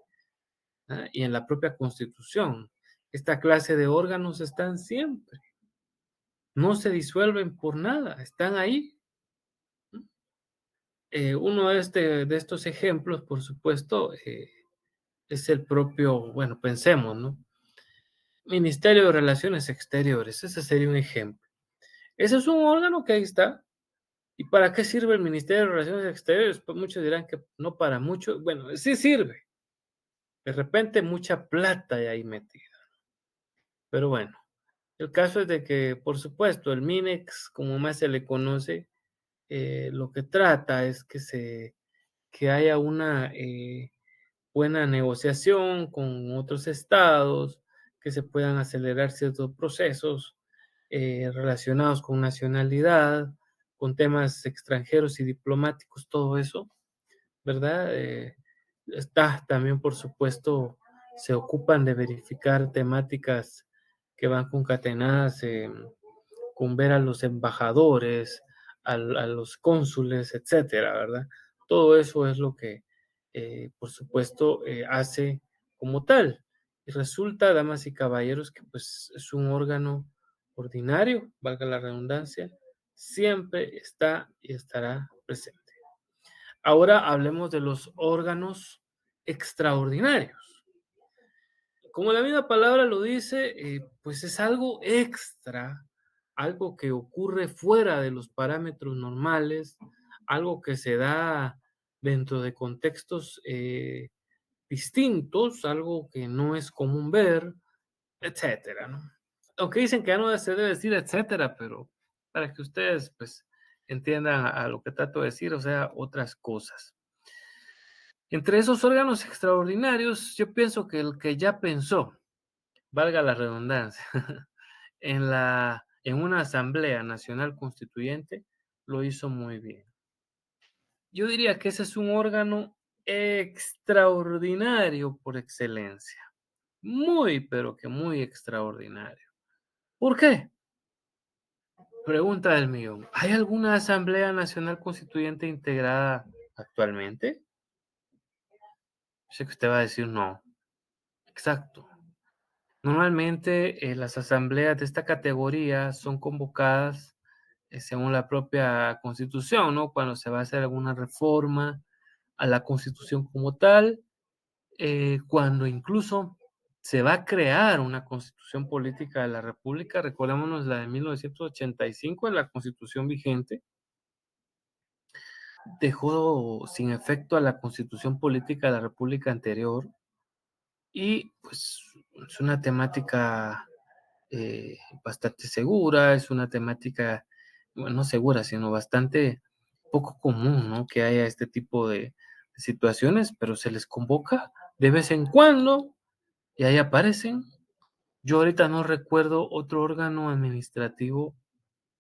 ¿ah? Y en la propia Constitución. Esta clase de órganos están siempre, no se disuelven por nada, están ahí. Uno de estos ejemplos, por supuesto, es el propio, bueno, pensemos, ¿no? Ministerio de Relaciones Exteriores, ese sería un ejemplo. Ese es un órgano que ahí está. ¿Y para qué sirve el Ministerio de Relaciones Exteriores? Pues muchos dirán que no para mucho. Bueno, sí sirve. De repente mucha plata hay ahí metida. Pero bueno, el caso es de que, por supuesto, el MINEX, como más se le conoce, lo que trata es que haya una buena negociación con otros estados, que se puedan acelerar ciertos procesos relacionados con nacionalidad, con temas extranjeros y diplomáticos, todo eso, ¿verdad? Está también, por supuesto, se ocupan de verificar temáticas que van concatenadas con ver a los embajadores, a los cónsules, etcétera, ¿verdad? Todo eso es lo que, por supuesto, hace como tal. Y resulta, damas y caballeros, que pues es un órgano ordinario, valga la redundancia, siempre está y estará presente. Ahora hablemos de los órganos extraordinarios. Como la misma palabra lo dice, pues es algo extra, algo que ocurre fuera de los parámetros normales, algo que se da dentro de contextos distintos, algo que no es común ver, etcétera, ¿no? Aunque dicen que ya no se debe decir etcétera, pero para que ustedes pues entiendan a lo que trato de decir, o sea, otras cosas. Entre esos órganos extraordinarios, yo pienso que el que ya pensó, valga la redundancia, en una Asamblea Nacional Constituyente, lo hizo muy bien. Yo diría que ese es un órgano extraordinario por excelencia. Muy, pero que muy extraordinario. ¿Por qué? Pregunta del millón. ¿Hay alguna Asamblea Nacional Constituyente integrada actualmente? Sé que usted va a decir no. Exacto. Normalmente, las asambleas de esta categoría son convocadas, según la propia Constitución, ¿no? Cuando se va a hacer alguna reforma a la Constitución como tal, cuando incluso se va a crear una Constitución política de la República. Recordémonos la de 1985, la Constitución vigente, dejó sin efecto a la Constitución política de la República anterior y, pues, es una temática bastante segura, es una temática, bueno, no segura, sino bastante poco común, ¿no? Que haya este tipo de situaciones, pero se les convoca de vez en cuando y ahí aparecen. Yo ahorita no recuerdo otro órgano administrativo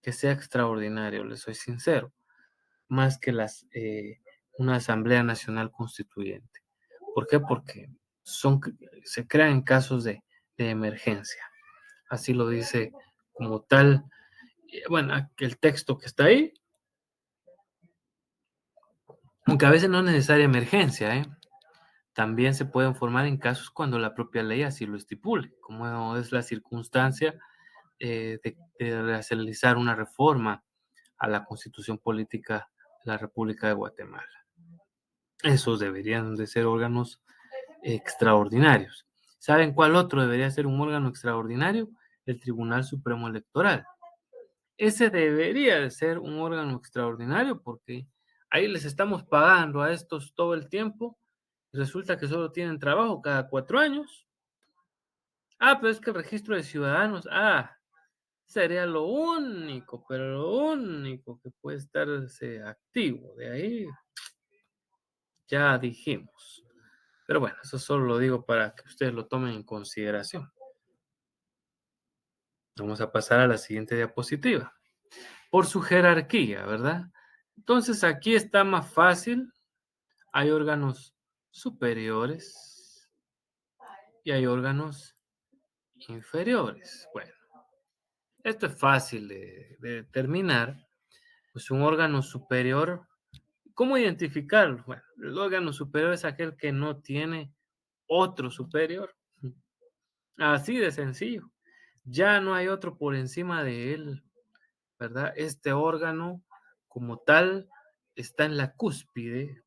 que sea extraordinario, les soy sincero, más que una Asamblea Nacional Constituyente. ¿Por qué? Porque son, se crean en casos de emergencia. Así lo dice como tal, bueno, el texto que está ahí, aunque a veces no es necesaria emergencia, ¿eh? También se pueden formar en casos cuando la propia ley así lo estipule, como es la circunstancia de realizar una reforma a la Constitución Política de la República de Guatemala. Esos deberían de ser órganos extraordinarios. ¿Saben cuál otro debería ser un órgano extraordinario? El Tribunal Supremo Electoral. Ese debería de ser un órgano extraordinario porque ahí les estamos pagando a estos todo el tiempo. Resulta que solo tienen trabajo cada 4 años. Ah, pero es que el registro de ciudadanos, sería lo único, pero lo único que puede estarse activo. De ahí ya dijimos. Pero bueno, eso solo lo digo para que ustedes lo tomen en consideración. Vamos a pasar a la siguiente diapositiva. Por su jerarquía, ¿verdad? Entonces aquí está más fácil. Hay órganos superiores y hay órganos inferiores. Bueno, esto es fácil de determinar. Pues un órgano superior, ¿cómo identificarlo? Bueno, el órgano superior es aquel que no tiene otro superior. Así de sencillo. Ya no hay otro por encima de él, ¿verdad? Este órgano como tal está en la cúspide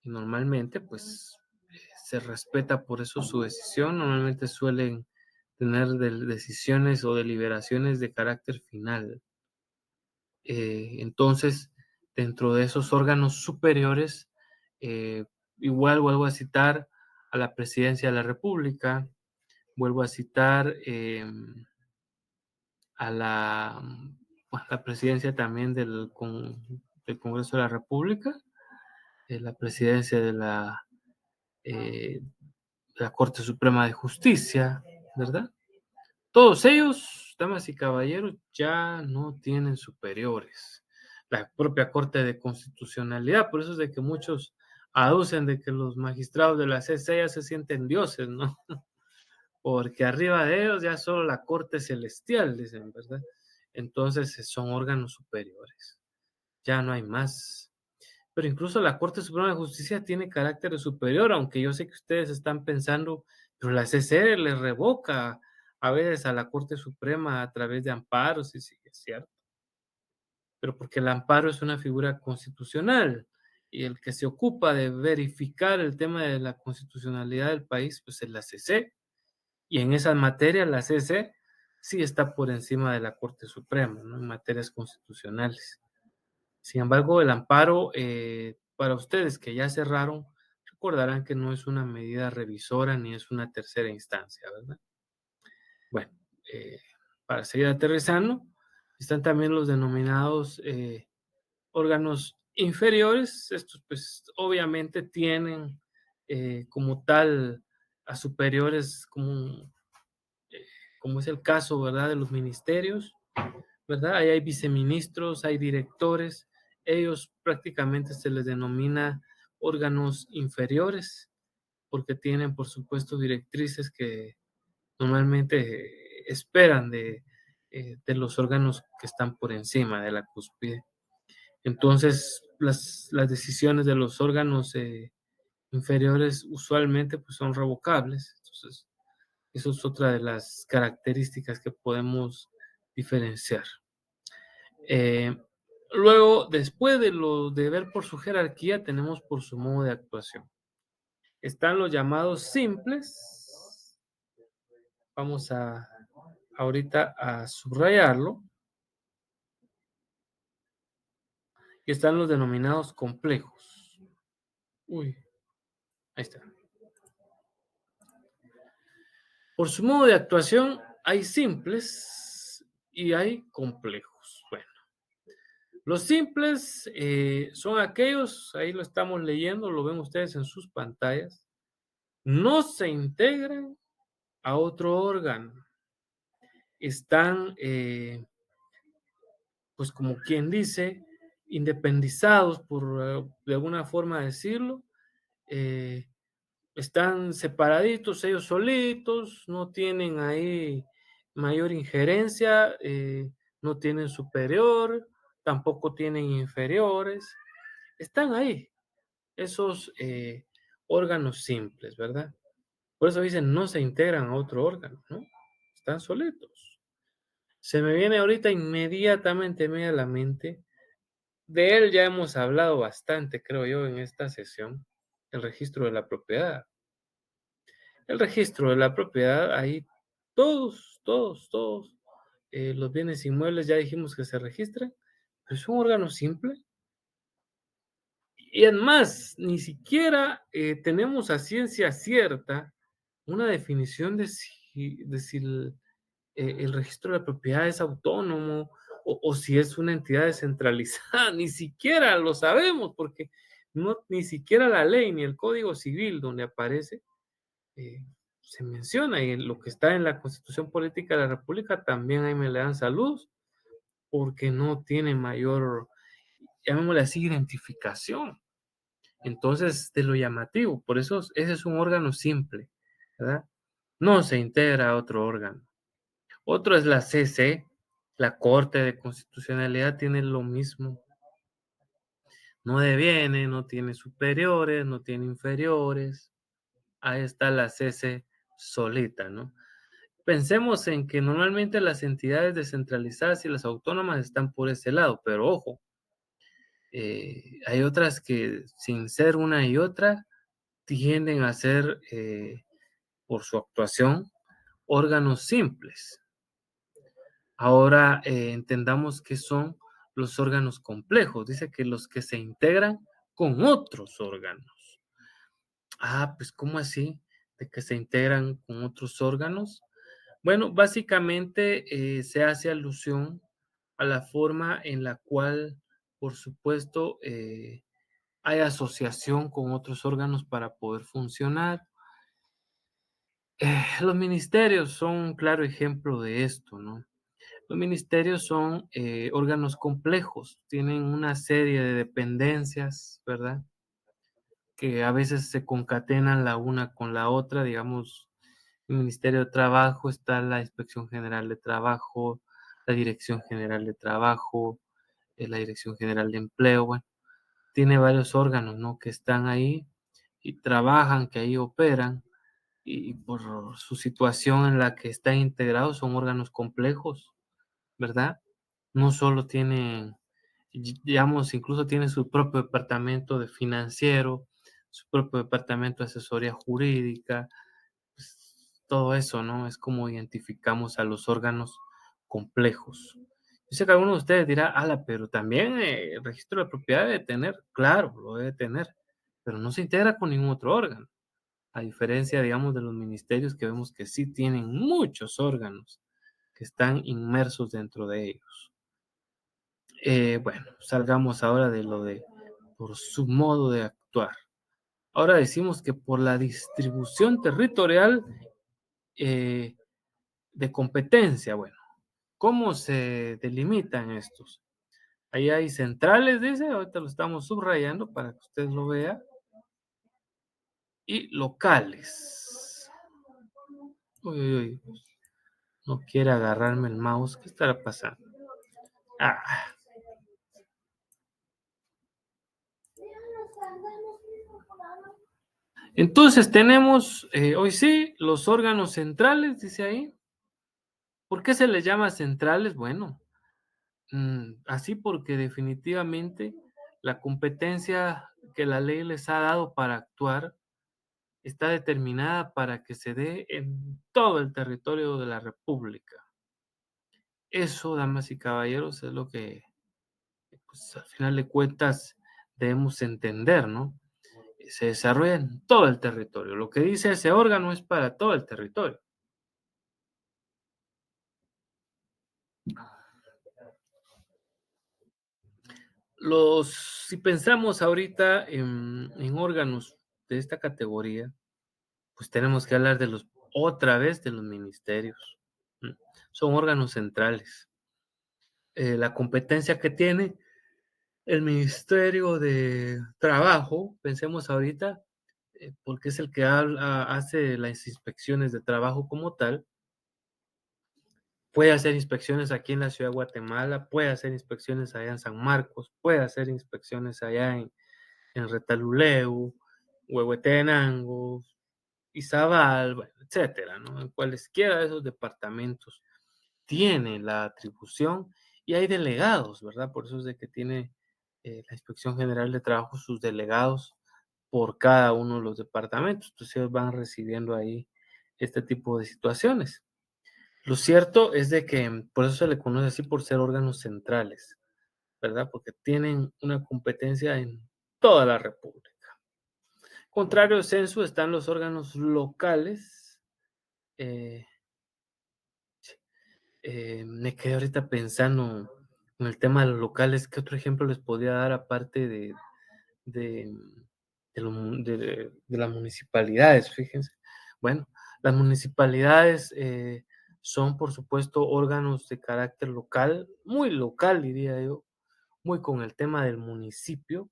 y normalmente pues se respeta por eso su decisión. Normalmente suelen tener decisiones o deliberaciones de carácter final. Entonces, dentro de esos órganos superiores, eh, igual vuelvo a citar a la Presidencia de la República, vuelvo a citar a la presidencia también del Congreso de la República, la presidencia de la Corte Suprema de Justicia, ¿verdad? Todos ellos, damas y caballeros, ya no tienen superiores. La propia Corte de Constitucionalidad, por eso es de que muchos aducen de que los magistrados de la CC ya se sienten dioses, ¿no? Porque arriba de ellos ya solo la Corte Celestial, dicen, ¿verdad? Entonces son órganos superiores, ya no hay más. Pero incluso la Corte Suprema de Justicia tiene carácter superior, aunque yo sé que ustedes están pensando, pero la CC le revoca a veces a la Corte Suprema a través de amparos, y sí, es cierto. Pero porque el amparo es una figura constitucional y el que se ocupa de verificar el tema de la constitucionalidad del país, pues es la CC. Y en esas materias la CC sí está por encima de la Corte Suprema, ¿no? En materias constitucionales. Sin embargo, el amparo, para ustedes que ya cerraron, recordarán que no es una medida revisora ni es una tercera instancia, ¿verdad? Bueno, para seguir aterrizando, están también los denominados órganos inferiores. Estos, pues, obviamente tienen como tal a superiores eh, como es el caso, ¿verdad?, de los ministerios, ¿verdad? Ahí hay viceministros, hay directores, ellos prácticamente se les denomina órganos inferiores porque tienen, por supuesto, directrices que normalmente esperan de los órganos que están por encima de la cúspide. Entonces, las decisiones de los órganos inferiores usualmente pues, son revocables. Entonces, eso es otra de las características que podemos diferenciar. Eh, Luego, después de ver por su jerarquía, tenemos por su modo de actuación. Están los llamados simples. Vamos ahorita a subrayarlo. Y están los denominados complejos. Uy, ahí está. Por su modo de actuación, hay simples y hay complejos. Bueno, los simples son aquellos, ahí lo estamos leyendo, lo ven ustedes en sus pantallas, no se integran a otro órgano. Están, pues como quien dice, independizados, de alguna forma decirlo. eh, Están separaditos, ellos solitos, no tienen ahí mayor injerencia, no tienen superior, tampoco tienen inferiores. Están ahí, esos órganos simples, ¿verdad? Por eso dicen, no se integran a otro órgano, ¿no? Están solitos. Se me viene ahorita inmediatamente a la mente, de él ya hemos hablado bastante, creo yo, en esta sesión, el registro de la propiedad. el registro de la propiedad, ahí todos los bienes inmuebles ya dijimos que se registran, pero es un órgano simple. Y además, ni siquiera tenemos a ciencia cierta una definición de si el registro de la propiedad es autónomo o si es una entidad descentralizada. Ni siquiera lo sabemos porque ni siquiera la ley ni el Código Civil donde aparece eh, se menciona, y en lo que está en la Constitución Política de la República también ahí me le dan salud porque no tiene mayor, llamémosle así, identificación. Entonces, de lo llamativo, por eso ese es un órgano simple, ¿verdad? No se integra a otro órgano. Otro es la CC, la Corte de Constitucionalidad tiene lo mismo. No deviene, no tiene superiores, no tiene inferiores. Ahí está la CC solita, ¿no? Pensemos en que normalmente las entidades descentralizadas y las autónomas están por ese lado, pero ojo, hay otras que sin ser una y otra tienden a ser, por su actuación, órganos simples. Ahora entendamos qué son los órganos complejos. Dice que los que se integran con otros órganos. Ah, pues ¿cómo así? ¿De que se integran con otros órganos? Bueno, básicamente se hace alusión a la forma en la cual, por supuesto, hay asociación con otros órganos para poder funcionar. Los ministerios son un claro ejemplo de esto, ¿no? Los ministerios son órganos complejos, tienen una serie de dependencias, ¿verdad? Que a veces se concatenan la una con la otra, digamos, el Ministerio de Trabajo está la Inspección General de Trabajo, la Dirección General de Trabajo, la Dirección General de Empleo, bueno, tiene varios órganos, ¿no? Que están ahí y trabajan, que ahí operan, y por su situación en la que están integrados son órganos complejos, ¿verdad? No solo tienen, digamos, incluso tienen su propio departamento de financiero, su propio departamento de asesoría jurídica, pues, todo eso, ¿no? Es como identificamos a los órganos complejos. Yo sé que alguno de ustedes dirá, ala, pero también el registro de propiedad debe tener, claro, lo debe tener, pero no se integra con ningún otro órgano. A diferencia, digamos, de los ministerios que vemos que sí tienen muchos órganos que están inmersos dentro de ellos. Bueno, salgamos ahora de lo de por su modo de actuar. Ahora decimos que por la distribución territorial eh, de competencia, bueno, ¿cómo se delimitan estos? Ahí hay centrales, dice, ahorita lo estamos subrayando para que usted lo vea, y locales. Uy, uy, uy, no quiere agarrarme el mouse, ¿qué estará pasando? Ah, entonces tenemos, hoy sí, los órganos centrales, dice ahí. ¿Por qué se les llama centrales? Bueno, así porque definitivamente la competencia que la ley les ha dado para actuar está determinada para que se dé en todo el territorio de la República. Eso, damas y caballeros, es lo que, pues, al final de cuentas debemos entender, ¿no? Se desarrolla en todo el territorio. Lo que dice ese órgano es para todo el territorio. Si pensamos ahorita en órganos de esta categoría, pues tenemos que hablar de otra vez de los ministerios. ¿M? Son órganos centrales. La competencia que tiene el Ministerio de Trabajo, pensemos ahorita, porque es el que hace las inspecciones de trabajo como tal, puede hacer inspecciones aquí en la ciudad de Guatemala, puede hacer inspecciones allá en San Marcos, puede hacer inspecciones allá en Retaluleu, Huehuetenango, Izabal, bueno, etcétera, ¿no? En cualesquiera de esos departamentos tiene la atribución y hay delegados, ¿verdad? Por eso es de que tiene la Inspección General de Trabajo sus delegados por cada uno de los departamentos. Entonces ellos van recibiendo ahí. este tipo de situaciones. Lo cierto es de que por eso se le conoce así por ser órganos centrales, ¿verdad? Porque tienen una competencia en toda la república. Contrario al censo están los órganos locales. eh, Me quedé ahorita pensando en el tema de los locales, ¿qué otro ejemplo les podría dar aparte de, de las municipalidades? Fíjense. Bueno, las municipalidades son, por supuesto, órganos de carácter local, muy local, diría yo, muy con el tema del municipio,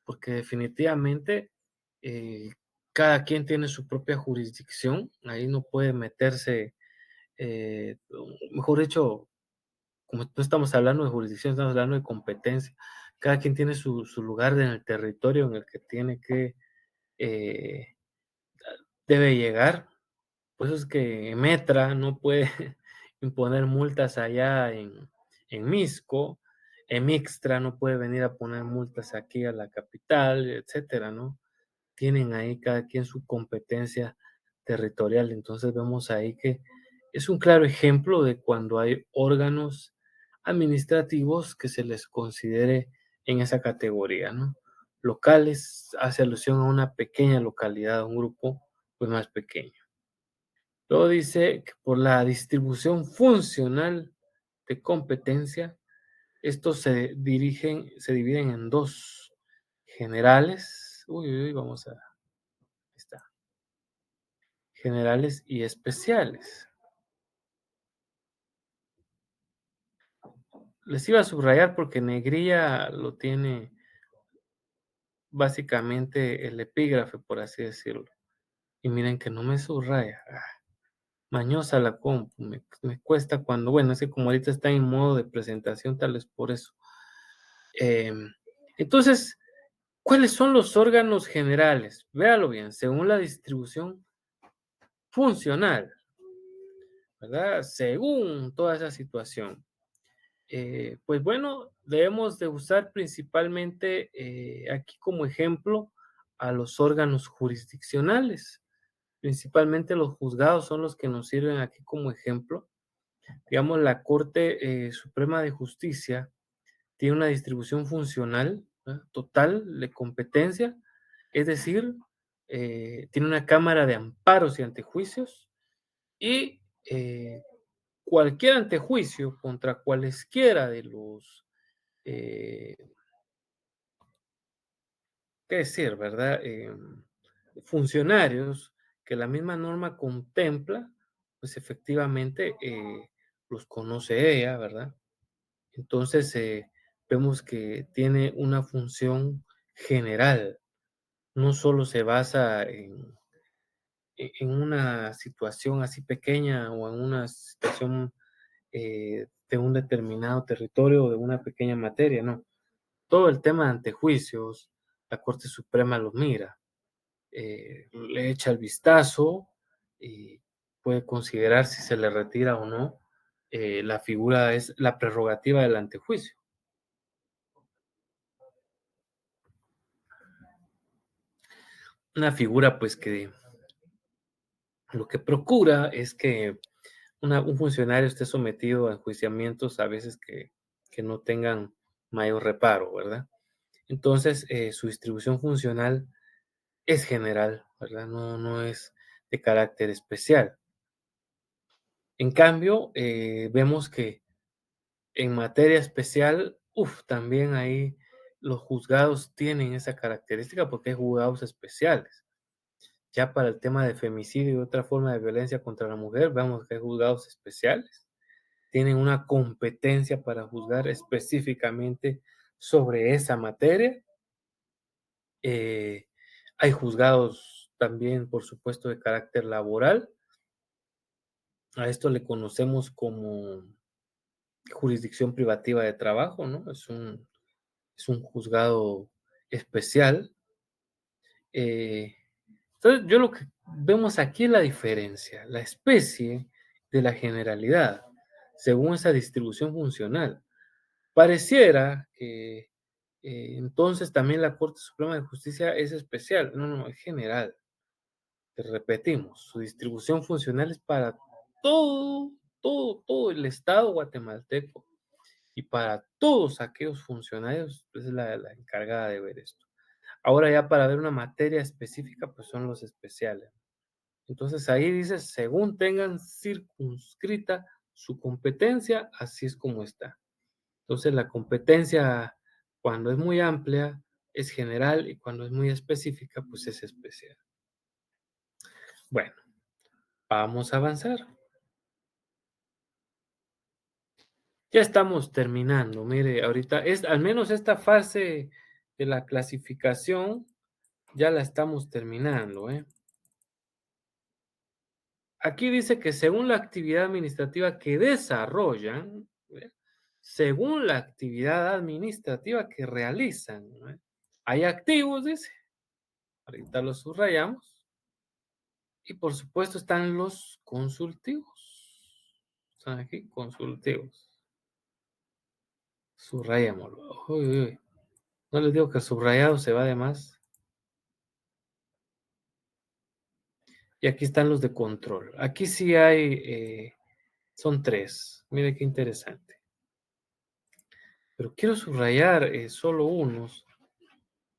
porque definitivamente eh, cada quien tiene su propia jurisdicción, ahí no puede meterse, eh, mejor dicho, como no estamos hablando de jurisdicción, estamos hablando de competencia. Cada quien tiene su lugar en el territorio en el que tiene que, eh, debe llegar. Por eso es que Metra no puede imponer multas allá en Misco, Emixtra no puede venir a poner multas aquí a la capital, etcétera, ¿no? Tienen ahí cada quien su competencia territorial. Entonces vemos ahí que es un claro ejemplo de cuando hay órganos administrativos que se les considere en esa categoría, ¿no? Locales hace alusión a una pequeña localidad, a un grupo pues más pequeño. Luego dice que por la distribución funcional de competencia, estos se dividen en dos generales. Uy, uy, uy, vamos a, ahí está. Generales y especiales. Les iba a subrayar porque negrilla lo tiene básicamente el epígrafe, por así decirlo. Y miren que no me subraya. Mañosa la compu, me cuesta cuando, bueno, es que como ahorita está en modo de presentación, tal vez por eso. Em, entonces, ¿cuáles son los órganos generales? Véalo bien, según la distribución funcional, ¿verdad? Según toda esa situación. Pues bueno, debemos de usar principalmente aquí como ejemplo a los órganos jurisdiccionales. Principalmente los juzgados son los que nos sirven aquí como ejemplo. Digamos, la Corte Suprema de Justicia tiene una distribución funcional, ¿verdad? Total de competencia, es decir, tiene una cámara de amparos y antejuicios y cualquier antejuicio contra cualesquiera de los, eh, qué decir, ¿verdad? Funcionarios que la misma norma contempla, pues efectivamente los conoce ella, ¿verdad? Entonces vemos que tiene una función general, no solo se basa en una situación así pequeña o en una situación de un determinado territorio o de una pequeña materia, no. Todo el tema de antejuicios, la Corte Suprema lo mira, le echa el vistazo y puede considerar si se le retira o no. La figura es la prerrogativa del antejuicio. Una figura pues que lo que procura es que un funcionario esté sometido a enjuiciamientos a veces que no tengan mayor reparo, ¿verdad? Entonces, su distribución funcional es general, ¿verdad? No, no es de carácter especial. En cambio, vemos que en materia especial, también ahí los juzgados tienen esa característica porque hay juzgados especiales. Ya para el tema de femicidio y otra forma de violencia contra la mujer, vemos que hay juzgados especiales. Tienen una competencia para juzgar específicamente sobre esa materia. Eh, Hay juzgados también, por supuesto, de carácter laboral. A esto le conocemos como jurisdicción privativa de trabajo, ¿no? Es un juzgado especial. Eh, entonces, yo lo que vemos aquí es la diferencia, la especie de la generalidad, según esa distribución funcional. Pareciera que entonces también la Corte Suprema de Justicia es especial. No, no, es general. Repetimos, su distribución funcional es para todo el Estado guatemalteco y para todos aquellos funcionarios, pues, es la encargada de ver esto. Ahora ya para ver una materia específica, pues son los especiales. Entonces ahí dice, según tengan circunscrita su competencia, así es como está. Entonces la competencia, cuando es muy amplia, es general y cuando es muy específica, pues es especial. Bueno, vamos a avanzar. Ya estamos terminando. Mire, ahorita es al menos esta fase de la clasificación ya la estamos terminando, ¿eh? Aquí dice que según la actividad administrativa que desarrollan, ¿ve? Según la actividad administrativa que realizan, ¿ve? Hay activos, dice. Ahorita los subrayamos. Y por supuesto están los consultivos. Están aquí, consultivos. Subrayémoslo. Uy, uy, uy. No les digo que el subrayado se va de más. Y aquí están los de control. Aquí sí hay, son tres. Mire qué interesante. Pero quiero subrayar solo unos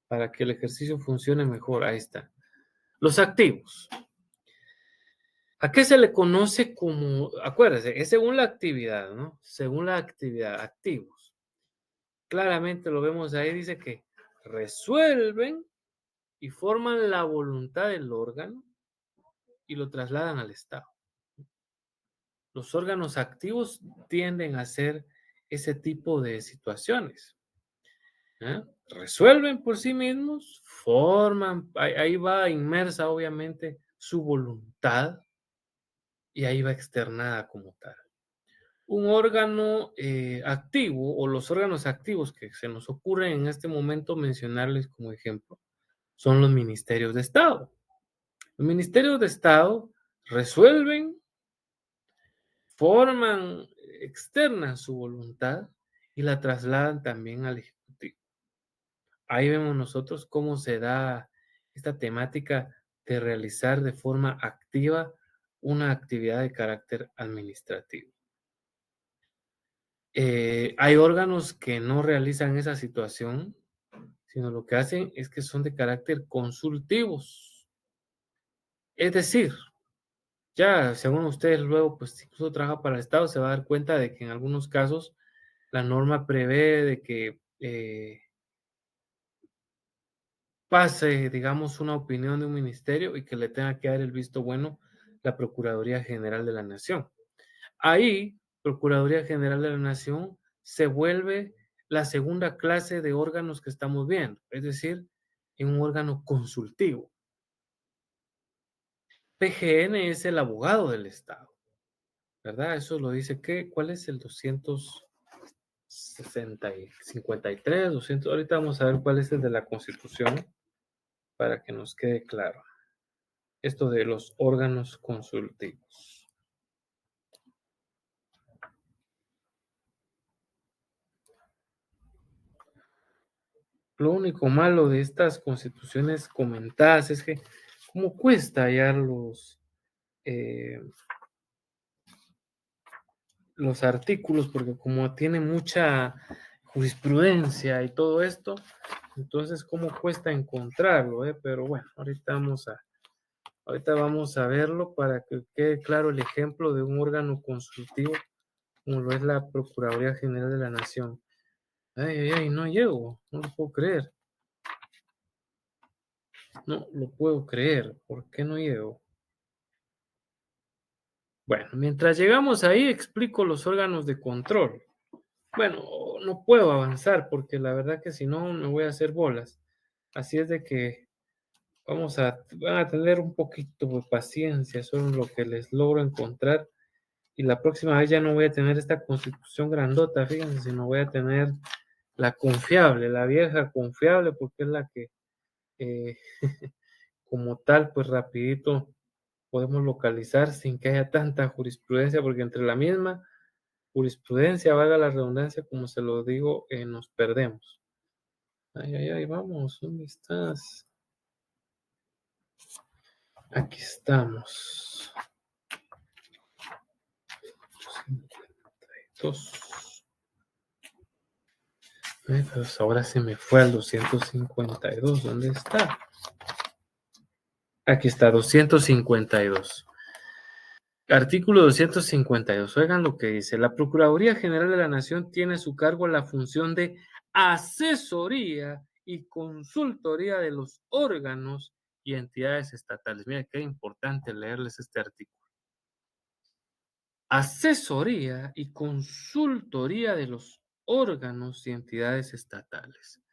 para que el ejercicio funcione mejor. Ahí está. Los activos. ¿A qué se le conoce como, acuérdese, es según la actividad, ¿no? Según la actividad, activos. Claramente lo vemos ahí, dice que resuelven y forman la voluntad del órgano y lo trasladan al Estado. Los órganos activos tienden a hacer ese tipo de situaciones. ¿Eh? Resuelven por sí mismos, forman, ahí va inmersa obviamente su voluntad y ahí va externada como tal. Un órgano activo o los órganos activos que se nos ocurren en este momento mencionarles como ejemplo son los ministerios de Estado. Los ministerios de Estado resuelven, forman, externan su voluntad y la trasladan también al Ejecutivo. Ahí vemos nosotros cómo se da esta temática de realizar de forma activa una actividad de carácter administrativo. Hay órganos que no realizan esa situación, sino lo que hacen es que son de carácter consultivos. Es decir, ya según ustedes luego, pues si incluso trabaja para el Estado, se va a dar cuenta de que en algunos casos la norma prevé de que pase, digamos, una opinión de un ministerio y que le tenga que dar el visto bueno la Procuraduría General de la Nación. Ahí, Procuraduría General de la Nación se vuelve la segunda clase de órganos que estamos viendo, es decir, en un órgano consultivo. PGN es el abogado del Estado, ¿verdad? Eso lo dice que, ¿cuál es el 253, 200? Ahorita vamos a ver cuál es el de la Constitución para que nos quede claro. Esto de los órganos consultivos. Lo único malo de estas constituciones comentadas es que cómo cuesta hallar los artículos, porque como tiene mucha jurisprudencia y todo esto, entonces cómo cuesta encontrarlo, ¿eh? Pero bueno, ahorita vamos a verlo para que quede claro el ejemplo de un órgano consultivo como lo es la Procuraduría General de la Nación. Ay, ay, ay, no llego, no lo puedo creer. No lo puedo creer, ¿por qué no llego? Bueno, mientras llegamos ahí, explico los órganos de control. Bueno, no puedo avanzar porque la verdad que si no me voy a hacer bolas. Así es de que van a tener un poquito de paciencia, eso es lo que les logro encontrar. Y la próxima vez ya no voy a tener esta constitución grandota, fíjense, sino voy a tener la confiable, la vieja confiable, porque es la que eh, como tal, pues rapidito podemos localizar sin que haya tanta jurisprudencia, porque entre la misma jurisprudencia, valga la redundancia, como se lo digo, nos perdemos. Ay, ay, ay, vamos, ¿dónde estás? Aquí estamos. 52. Pues ahora se me fue al 252. ¿Dónde está? Aquí está, 252. Artículo 252. Oigan lo que dice. La Procuraduría General de la Nación tiene a su cargo la función de asesoría y consultoría de los órganos y entidades estatales. Mira, qué importante leerles este artículo. Asesoría y consultoría de los órganos y entidades estatales.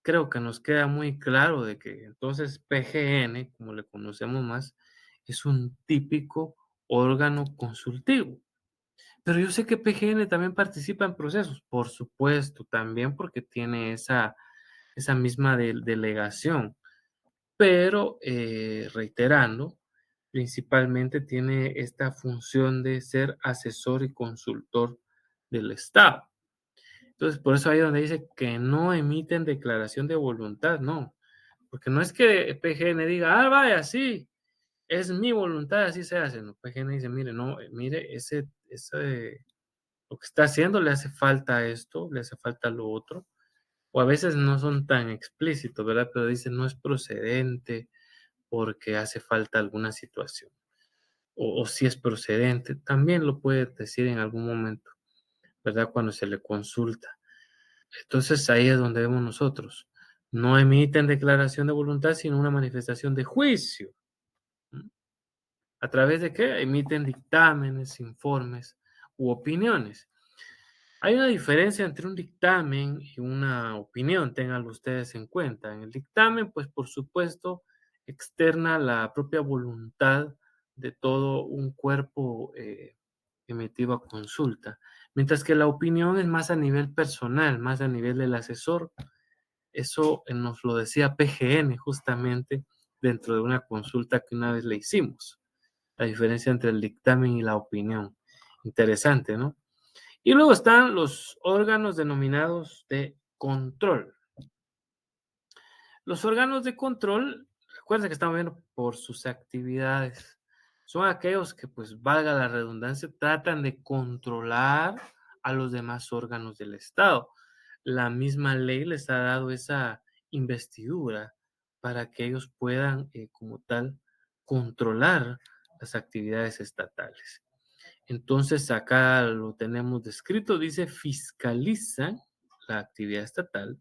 Creo que nos queda muy claro de que entonces PGN, como le conocemos más, es un típico órgano consultivo. Pero yo sé que PGN también participa en procesos, por supuesto, también porque tiene esa misma delegación, pero reiterando, principalmente tiene esta función de ser asesor y consultor del Estado. Entonces, por eso ahí donde dice que no emiten declaración de voluntad, no, porque no es que PGN diga, ah, vaya, sí, es mi voluntad, así se hace. No, PGN dice, mire, no, mire, ese lo que está haciendo le hace falta esto, le hace falta lo otro, o a veces no son tan explícitos, ¿verdad? Pero dicen no es procedente porque hace falta alguna situación, o si es procedente, también lo puede decir en algún momento, ¿verdad? Cuando se le consulta. Entonces ahí es donde vemos nosotros. No emiten declaración de voluntad, sino una manifestación de juicio. ¿Mm? ¿A través de qué? Emiten dictámenes, informes u opiniones. Hay una diferencia entre un dictamen y una opinión, ténganlo ustedes en cuenta. En el dictamen, pues por supuesto, externa la propia voluntad de todo un cuerpo emitido a consulta, mientras que la opinión es más a nivel personal, más a nivel del asesor. Eso nos lo decía PGN justamente dentro de una consulta que una vez le hicimos. La diferencia entre el dictamen y la opinión. Interesante, ¿no? Y luego están los órganos denominados de control. Los órganos de control, recuerden que estamos viendo por sus actividades. Son aquellos que, pues, valga la redundancia, tratan de controlar a los demás órganos del Estado. La misma ley les ha dado esa investidura para que ellos puedan, como tal, controlar las actividades estatales. Entonces, acá lo tenemos descrito, dice, fiscaliza la actividad estatal,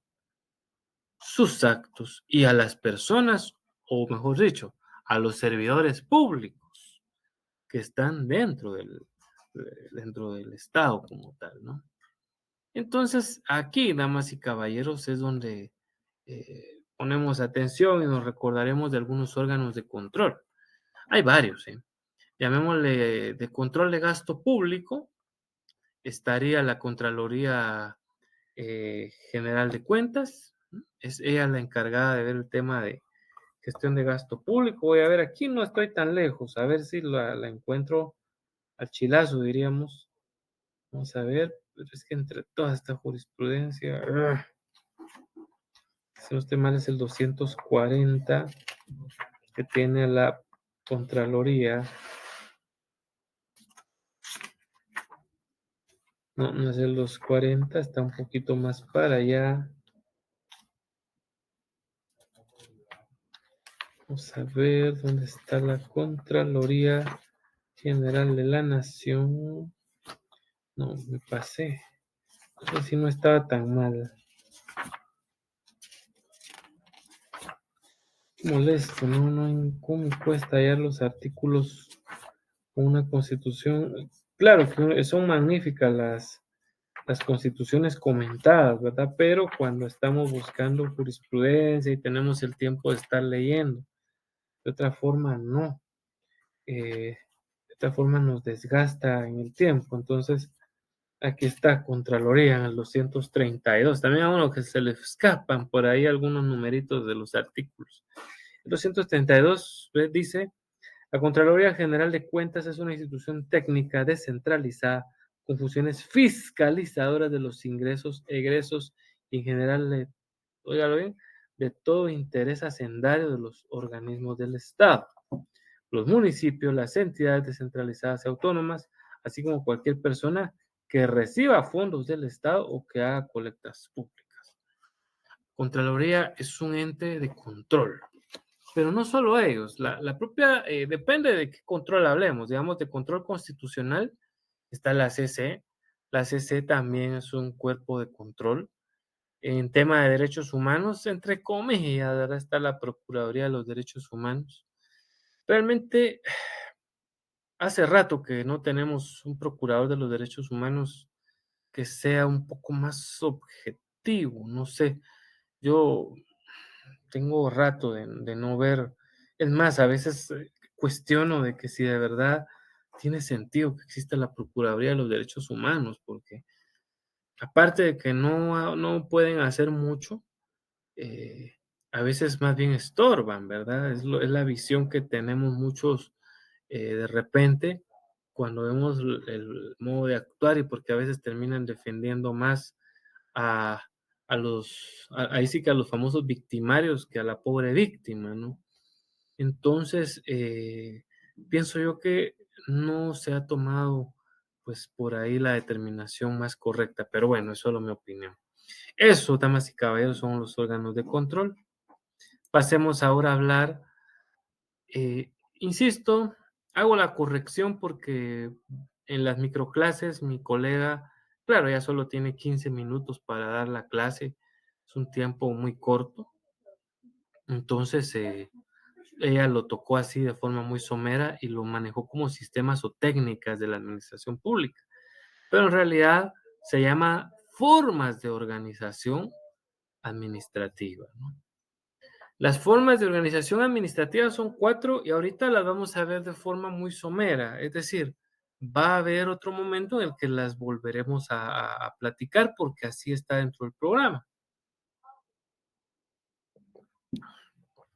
sus actos y a las personas, o mejor dicho, a los servidores públicos que están dentro del Estado como tal, ¿no? Entonces, aquí, damas y caballeros, es donde ponemos atención y nos recordaremos de algunos órganos de control. Hay varios, ¿eh? Llamémosle de control de gasto público, estaría la Contraloría General de Cuentas, ¿no? Es ella la encargada de ver el tema de gestión de gasto público. Voy a ver, aquí no estoy tan lejos, a ver si la encuentro al chilazo, diríamos. Vamos a ver, pero es que entre toda esta jurisprudencia, si no estoy mal, es el 240 que tiene la Contraloría. No, no es el 240, está un poquito más para allá. Vamos a ver dónde está la Contraloría General de la Nación. No, me pasé. Eso sí no estaba tan mal. Molesto, ¿no? No, ¿cómo cuesta hallar los artículos con una constitución? Claro que son magníficas las constituciones comentadas, ¿verdad? Pero cuando estamos buscando jurisprudencia y tenemos el tiempo de estar leyendo, de otra forma no. De otra forma nos desgasta en el tiempo. Entonces, aquí está Contraloría en el 232. También a uno que se le escapan por ahí algunos numeritos de los artículos. El 232 dice, la Contraloría General de Cuentas es una institución técnica descentralizada con funciones fiscalizadoras de los ingresos, egresos y en general, óigalo bien, de todo interés hacendario de los organismos del Estado. los municipios, las entidades descentralizadas y autónomas, así como cualquier persona que reciba fondos del Estado o que haga colectas públicas. Contraloría es un ente de control, pero no solo ellos, la propia, depende de qué control hablemos, digamos, de control constitucional, está la CC. La CC también es un cuerpo de control. En tema de derechos humanos, entre comillas, ahora está la Procuraduría de los Derechos Humanos. Realmente, hace rato que no tenemos un procurador de los derechos humanos que sea un poco más objetivo, no sé. Yo tengo rato de no ver, es más, a veces cuestiono de que si de verdad tiene sentido que exista la Procuraduría de los Derechos Humanos, porque aparte de que no pueden hacer mucho, eh, a veces más bien estorban, ¿verdad? Es la visión que tenemos muchos de repente cuando vemos el modo de actuar y porque a veces terminan defendiendo más a, ahí sí que a los famosos victimarios que a la pobre víctima, ¿no? Entonces, pienso yo que no se ha tomado pues por ahí la determinación más correcta, pero bueno, es solo mi opinión. Eso, damas y caballeros, son los órganos de control. Pasemos ahora a hablar, insisto, hago la corrección porque en las microclases mi colega, claro, ya solo tiene 15 minutos para dar la clase, es un tiempo muy corto, entonces ella lo tocó así de forma muy somera y lo manejó como sistemas o técnicas de la administración pública, pero en realidad se llama formas de organización administrativa, ¿no? Las formas de organización administrativa son 4 y ahorita las vamos a ver de forma muy somera, es decir, va a haber otro momento en el que las volveremos a platicar porque así está dentro del programa.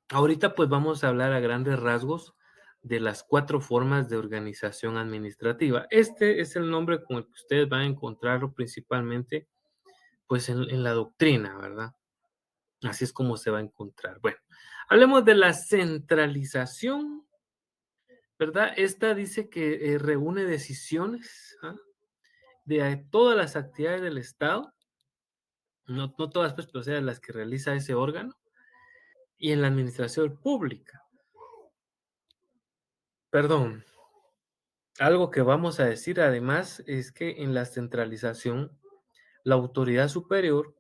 Ahorita pues vamos a hablar a grandes rasgos de las 4 formas de organización administrativa. Este es el nombre con el que ustedes van a encontrarlo principalmente pues en la doctrina, ¿verdad? Así es como se va a encontrar. Bueno, hablemos de la centralización, ¿verdad? Esta dice que reúne decisiones, ¿ah? De todas las actividades del Estado, no todas, pues, pero o sea, las que realiza ese órgano, y en la administración pública. Perdón, algo que vamos a decir además es que en la centralización, la autoridad superior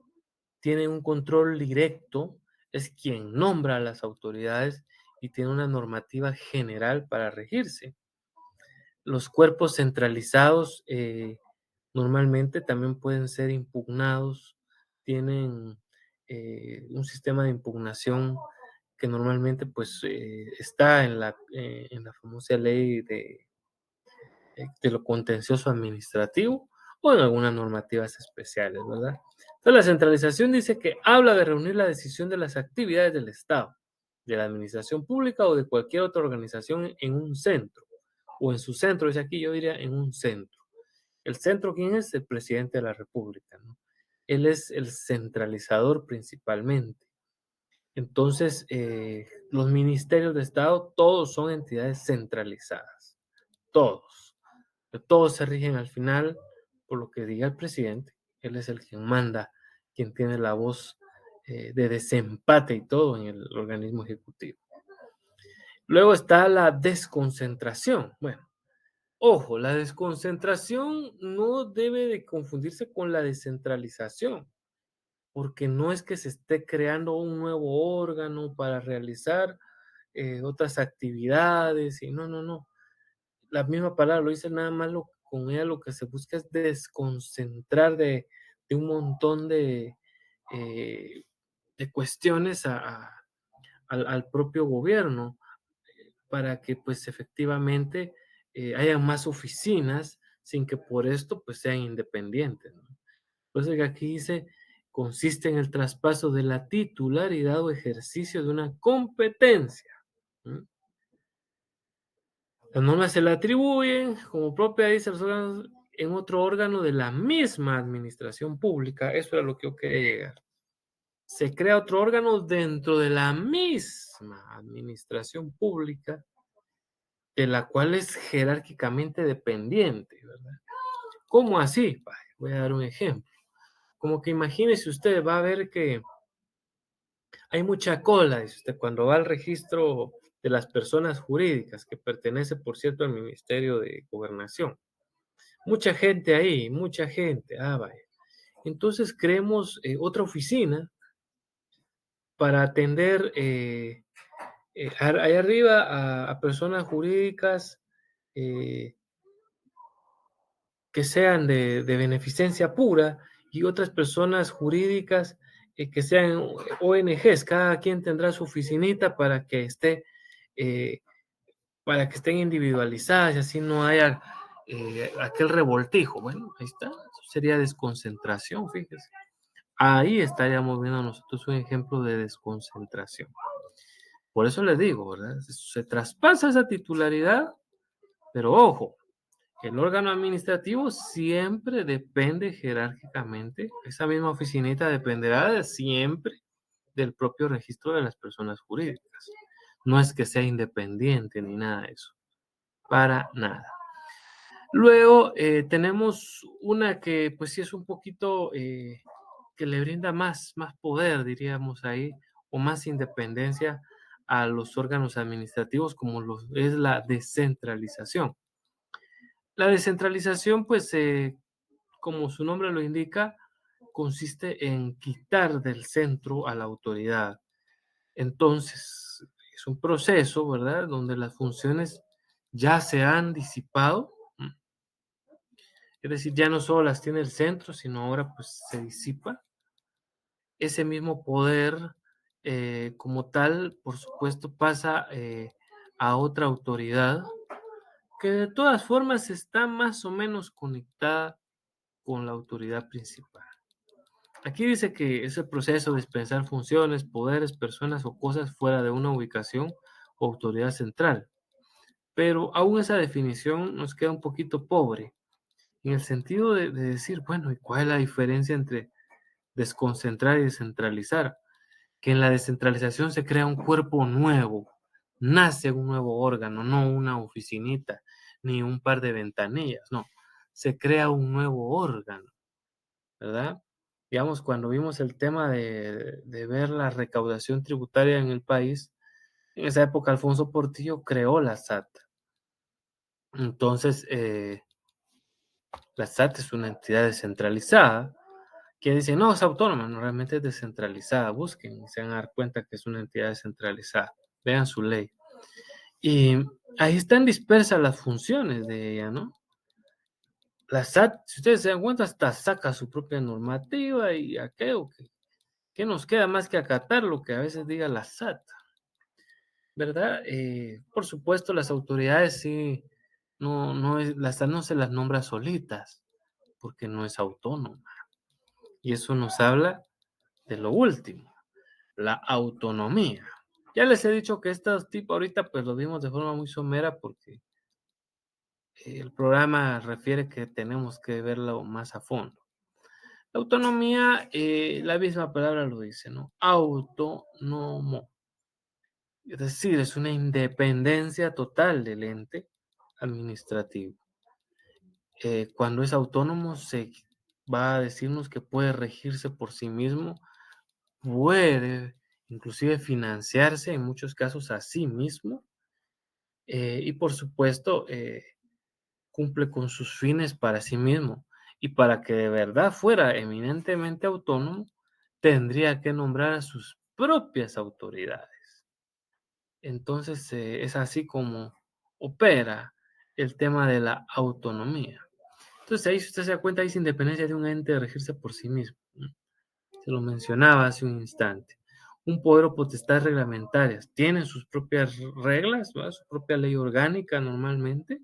tiene un control directo, es quien nombra a las autoridades y tiene una normativa general para regirse. Los cuerpos centralizados normalmente también pueden ser impugnados, tienen un sistema de impugnación que normalmente pues está en la famosa ley de lo contencioso administrativo o en algunas normativas especiales, ¿verdad? Entonces la centralización dice que habla de reunir la decisión de las actividades del Estado, de la administración pública o de cualquier otra organización en un centro o en su centro, es aquí yo diría en un centro. El centro, ¿quién es? El presidente de la República, ¿no? Él es el centralizador principalmente. Entonces, los ministerios de Estado, todos son entidades centralizadas, todos. Todos se rigen al final por lo que diga el presidente. Él es el quien manda, quien tiene la voz de desempate y todo en el organismo ejecutivo. Luego está la desconcentración. Bueno, ojo, la desconcentración no debe de confundirse con la descentralización, porque no es que se esté creando un nuevo órgano para realizar otras actividades y no. La misma palabra lo dice, nada más con ella lo que se busca es desconcentrar de un montón eh, de cuestiones al propio gobierno para que pues efectivamente haya más oficinas sin que por esto pues sean independientes, ¿no? Por eso que aquí dice, consiste en el traspaso de la titularidad o ejercicio de una competencia. ¿Mm? Las normas se le atribuyen como propia, dice los órganos, en otro órgano de la misma administración pública. Eso era lo que yo quería llegar. Se crea otro órgano dentro de la misma administración pública de la cual es jerárquicamente dependiente, ¿verdad? ¿Cómo así? Vaya, voy a dar un ejemplo. Como que imagínese usted, va a ver que hay mucha cola, dice usted, cuando va al registro de las personas jurídicas, que pertenece, por cierto, al Ministerio de Gobernación. Mucha gente ahí, mucha gente. Ah, vaya. Entonces creemos otra oficina para atender ahí arriba a personas jurídicas eh, que sean de beneficencia pura y otras personas jurídicas que sean ONGs. Cada quien tendrá su oficinita eh, para que estén individualizadas y así no haya aquel revoltijo. Bueno, ahí está. Eso sería desconcentración, fíjese. Ahí estaríamos viendo nosotros un ejemplo de desconcentración. Por eso les digo, ¿verdad? Se traspasa esa titularidad, pero ojo, el órgano administrativo siempre depende jerárquicamente, esa misma oficinita dependerá siempre del propio registro de las personas jurídicas. No es que sea independiente ni nada de eso, para nada. Luego tenemos una que pues sí es un poquito que le brinda más poder, diríamos ahí, o más independencia a los órganos administrativos como es la descentralización. La descentralización, pues, como su nombre lo indica, consiste en quitar del centro a la autoridad. Entonces, es un proceso, ¿verdad?, donde las funciones ya se han disipado. Es decir, ya no solo las tiene el centro, sino ahora pues se disipa. Ese mismo poder como tal, por supuesto, pasa a otra autoridad que de todas formas está más o menos conectada con la autoridad principal. Aquí dice que es el proceso de dispensar funciones, poderes, personas o cosas fuera de una ubicación o autoridad central. Pero aún esa definición nos queda un poquito pobre, en el sentido de decir, bueno, ¿y cuál es la diferencia entre desconcentrar y descentralizar? Que en la descentralización se crea un cuerpo nuevo, nace un nuevo órgano, no una oficinita, ni un par de ventanillas, no, se crea un nuevo órgano, ¿verdad? Digamos, cuando vimos el tema de ver la recaudación tributaria en el país, en esa época Alfonso Portillo creó la SAT. Entonces, la SAT es una entidad descentralizada que dice, no, es autónoma, no, realmente es descentralizada. Busquen y se van a dar cuenta que es una entidad descentralizada. Vean su ley. Y ahí están dispersas las funciones de ella, ¿no? La SAT, si ustedes se dan cuenta, hasta saca su propia normativa y aquello que nos queda más que acatar lo que a veces diga la SAT, ¿verdad? Por supuesto, las autoridades sí, la SAT no se las nombra solitas, porque no es autónoma. Y eso nos habla de lo último, la autonomía. Ya les he dicho que estos tipos ahorita pues lo vimos de forma muy somera porque el programa refiere que tenemos que verlo más a fondo. La autonomía, la misma palabra lo dice, ¿no? Autónomo. Es decir, es una independencia total del ente administrativo. Cuando es autónomo se va a decirnos que puede regirse por sí mismo, puede inclusive financiarse en muchos casos a sí mismo y por supuesto cumple con sus fines para sí mismo. Y para que de verdad fuera eminentemente autónomo, tendría que nombrar a sus propias autoridades. Entonces es así como opera el tema de la autonomía. Entonces ahí, si usted se da cuenta, es independencia de un ente de regirse por sí mismo. Se lo mencionaba hace un instante. Un poder o potestad reglamentarias. Tienen sus propias reglas, ¿verdad? Su propia ley orgánica normalmente,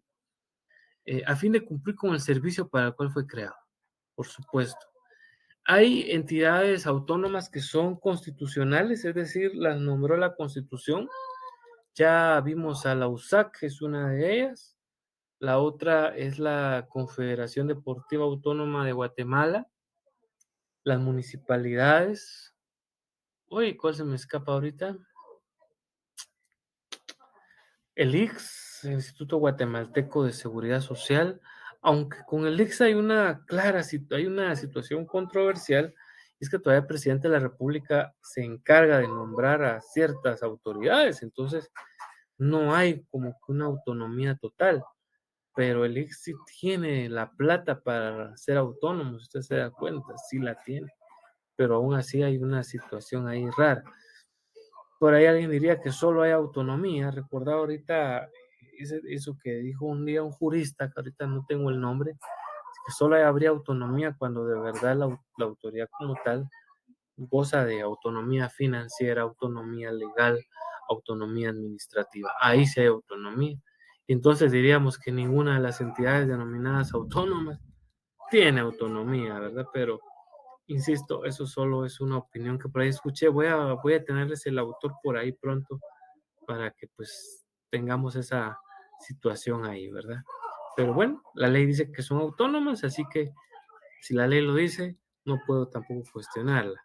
a fin de cumplir con el servicio para el cual fue creado, por supuesto. Hay entidades autónomas que son constitucionales, es decir, las nombró la Constitución. Ya vimos a la USAC, que es una de ellas. La otra es la Confederación Deportiva Autónoma de Guatemala, las municipalidades. Uy, ¿cuál se me escapa ahorita? El IX, el Instituto Guatemalteco de Seguridad Social, aunque con el ICSA hay una situación controversial, es que todavía el presidente de la República se encarga de nombrar a ciertas autoridades, entonces no hay como que una autonomía total, pero el ICSI tiene la plata para ser autónomo, si usted se da cuenta, sí la tiene, pero aún así hay una situación ahí rara. Por ahí alguien diría que solo hay autonomía. Recordaba ahorita eso que dijo un día un jurista, que ahorita no tengo el nombre, que solo habría autonomía cuando de verdad la autoridad como tal goza de autonomía financiera, autonomía legal, autonomía administrativa. Ahí sí hay autonomía. Entonces diríamos que ninguna de las entidades denominadas autónomas tiene autonomía, ¿verdad? Pero insisto, eso solo es una opinión que por ahí escuché. Voy a tenerles el autor por ahí pronto para que pues tengamos esa situación ahí, ¿verdad? Pero bueno, la ley dice que son autónomas, así que si la ley lo dice, no puedo tampoco cuestionarla.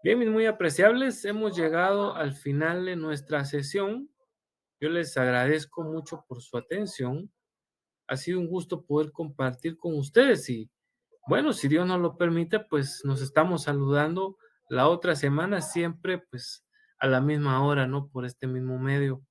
Bien, mis muy apreciables, hemos llegado al final de nuestra sesión. Yo les agradezco mucho por su atención. Ha sido un gusto poder compartir con ustedes y bueno, si Dios nos lo permite, pues nos estamos saludando la otra semana, siempre pues a la misma hora, ¿no? Por este mismo medio.